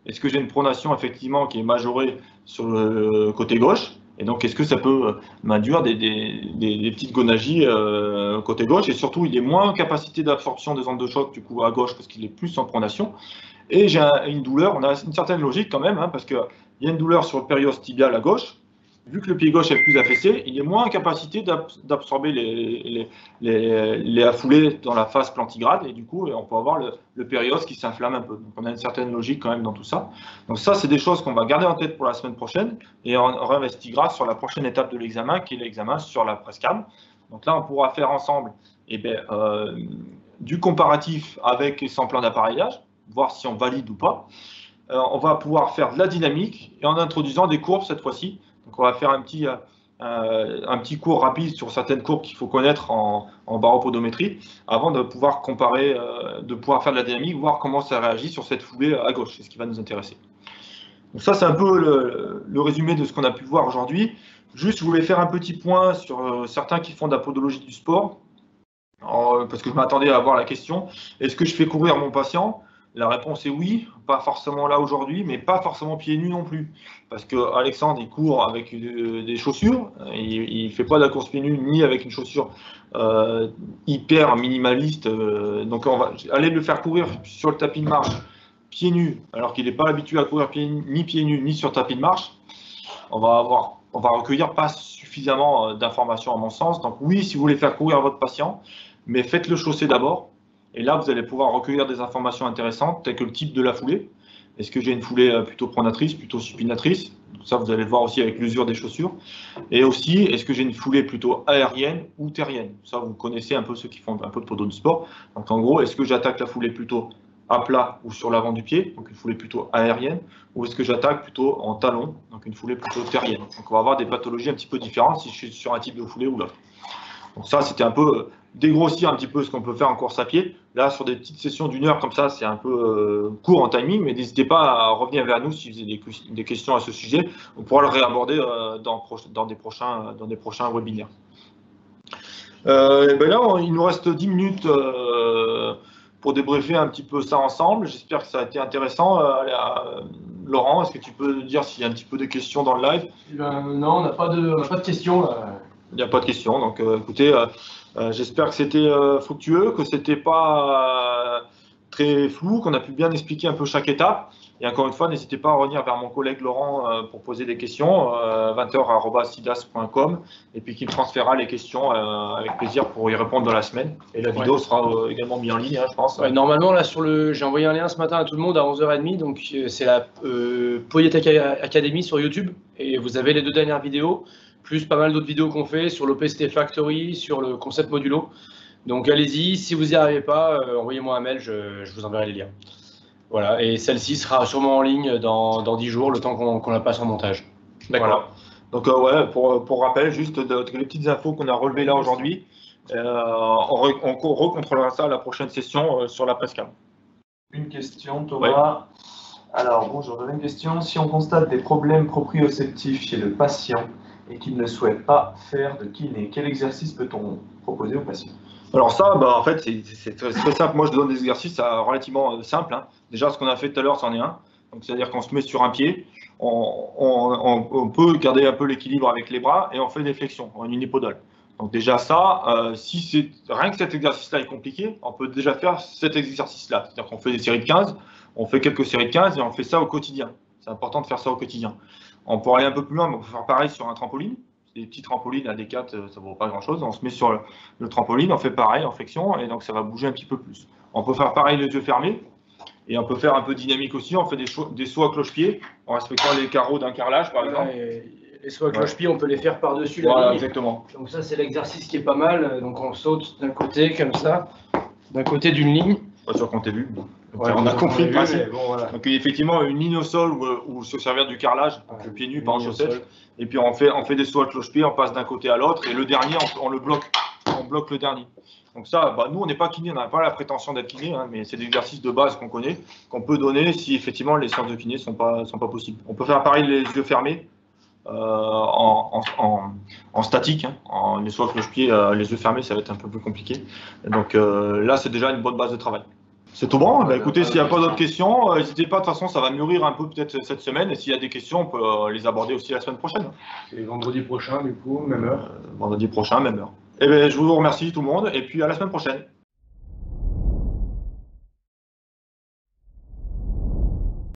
Est-ce que j'ai une pronation effectivement qui est majorée sur le côté gauche? Et donc, est-ce que ça peut m'induire des petites gonagies côté gauche? Et surtout, il est moins en capacité d'absorption des ondes de choc du coup à gauche parce qu'il est plus en pronation. Et j'ai une douleur, on a une certaine logique quand même, hein, parce qu'il y a une douleur sur le périos tibial à gauche. Vu que le pied gauche est plus affaissé, il est moins en capacité d'absorber les affoulés dans la face plantigrade, et du coup, on peut avoir le périos qui s'inflamme un peu. Donc, on a une certaine logique quand même dans tout ça. Donc ça, c'est des choses qu'on va garder en tête pour la semaine prochaine, et on réinvestira sur la prochaine étape de l'examen, qui est l'examen sur la presse cam. Donc là, on pourra faire ensemble du comparatif avec et sans plan d'appareillage, voir si on valide ou pas. On va pouvoir faire de la dynamique, et en introduisant des courbes cette fois-ci. Donc, on va faire un petit cours rapide sur certaines courbes qu'il faut connaître en baropodométrie avant de pouvoir comparer, de pouvoir faire de la dynamique, voir comment ça réagit sur cette foulée à gauche. C'est ce qui va nous intéresser. Donc ça, c'est un peu le résumé de ce qu'on a pu voir aujourd'hui. Juste, je voulais faire un petit point sur certains qui font de la podologie du sport, parce que je m'attendais à avoir la question. Est-ce que je fais courir mon patient? La réponse est oui, pas forcément là aujourd'hui, mais pas forcément pieds nus non plus. Parce que Alexandre, il court avec des chaussures, il ne fait pas de la course pieds nus ni avec une chaussure hyper minimaliste. Donc on va aller le faire courir sur le tapis de marche pieds nus, alors qu'il n'est pas habitué à courir ni pieds nus ni sur tapis de marche. On va recueillir pas suffisamment d'informations à mon sens. Donc oui, si vous voulez faire courir votre patient, mais faites-le chausser d'abord. Et là, vous allez pouvoir recueillir des informations intéressantes, telles que le type de la foulée. Est-ce que j'ai une foulée plutôt pronatrice, plutôt supinatrice? Ça, vous allez le voir aussi avec l'usure des chaussures. Et aussi, est-ce que j'ai une foulée plutôt aérienne ou terrienne? Ça, vous connaissez un peu ceux qui font un peu de podo de sport. Donc, en gros, est-ce que j'attaque la foulée plutôt à plat ou sur l'avant du pied, donc une foulée plutôt aérienne, ou est-ce que j'attaque plutôt en talon, donc une foulée plutôt terrienne? Donc, on va avoir des pathologies un petit peu différentes si je suis sur un type de foulée ou l'autre. Donc ça, c'était un peu dégrossir un petit peu ce qu'on peut faire en course à pied. Là, sur des petites sessions d'une heure comme ça, c'est un peu court en timing, mais n'hésitez pas à revenir vers nous si vous avez des questions à ce sujet. On pourra le réaborder dans des prochains webinaires. Là, il nous reste 10 minutes pour débriefer un petit peu ça ensemble. J'espère que ça a été intéressant. Laurent, est-ce que tu peux dire s'il y a un petit peu de questions dans le live? Non, on n'a pas de questions. Il n'y a pas de questions. Donc, écoutez, j'espère que c'était fructueux, que c'était pas très flou, qu'on a pu bien expliquer un peu chaque étape. Et encore une fois, n'hésitez pas à revenir vers mon collègue Laurent pour poser des questions, 20h@sidas.com, et puis qu'il transférera les questions avec plaisir pour y répondre dans la semaine. Et la vidéo sera également mise en ligne, hein, je pense. Ouais, normalement, là, j'ai envoyé un lien ce matin à tout le monde à 11h30, donc c'est la Poyet Academy sur YouTube, et vous avez les 2 dernières vidéos, plus pas mal d'autres vidéos qu'on fait sur l'OPST Factory, sur le concept modulo. Donc allez-y, si vous n'y arrivez pas, envoyez-moi un mail, je vous enverrai les liens. Voilà, et celle-ci sera sûrement en ligne dans 10 jours, le temps qu'on la passe en montage. D'accord. Voilà. Donc pour rappel, juste les petites infos qu'on a relevées là aujourd'hui, on recontrôlera ça à la prochaine session sur la presse cam. Une question, Thomas. Ouais. Alors, bonjour, j'avais une question. Si on constate des problèmes proprioceptifs chez le patient, et qui ne souhaite pas faire de kiné. Quel exercice peut-on proposer aux patients? Alors ça, en fait, c'est très simple. Moi, je donne des exercices relativement simples. Hein. Déjà, ce qu'on a fait tout à l'heure, c'en est un. Donc, c'est-à-dire qu'on se met sur un pied, on peut garder un peu l'équilibre avec les bras et on fait des flexions en unipodal. Donc déjà ça, si rien que cet exercice-là est compliqué, on peut déjà faire cet exercice-là. C'est-à-dire qu'on fait des séries de 15, on fait quelques séries de 15 et on fait ça au quotidien. C'est important de faire ça au quotidien. On peut aller un peu plus loin, mais on peut faire pareil sur un trampoline. Des petits trampolines à D4, ça ne vaut pas grand-chose. On se met sur le trampoline, on fait pareil en flexion et donc ça va bouger un petit peu plus. On peut faire pareil les yeux fermés et on peut faire un peu dynamique aussi. On fait des sauts à cloche-pied en respectant les carreaux d'un carrelage par exemple. Les sauts à cloche-pied, on peut les faire par-dessus la Voilà, ligne. exactement. Donc ça, c'est l'exercice qui est pas mal. Donc on saute d'un côté comme ça, d'un côté d'une ligne. Pas sûr qu'on t'ait vu. Ouais, on a compris le principe. Bon, voilà. Donc effectivement, une ligne au sol ou se servir du carrelage, donc le pied nu, pas en chaussettes. Et puis on fait des sauts à cloche-pied, on passe d'un côté à l'autre. Et le dernier, on le bloque. On bloque le dernier. Donc ça, nous, on n'est pas kiné, on n'a pas la prétention d'être kiné, hein, mais c'est des exercices de base qu'on connaît, qu'on peut donner si effectivement les séances de kiné ne sont pas possibles. On peut faire pareil les yeux fermés, en statique, hein, les sauts à cloche-pied, les yeux fermés, ça va être un peu plus compliqué. Et donc là, c'est déjà une bonne base de travail. C'est tout bon. Écoutez, s'il n'y a pas d'autres questions, n'hésitez pas. De toute façon, ça va mûrir un peu peut-être cette semaine. Et s'il y a des questions, on peut les aborder aussi la semaine prochaine. C'est vendredi prochain, du coup, même heure. Vendredi prochain, même heure. Eh bien, je vous remercie tout le monde. Et puis à la semaine prochaine.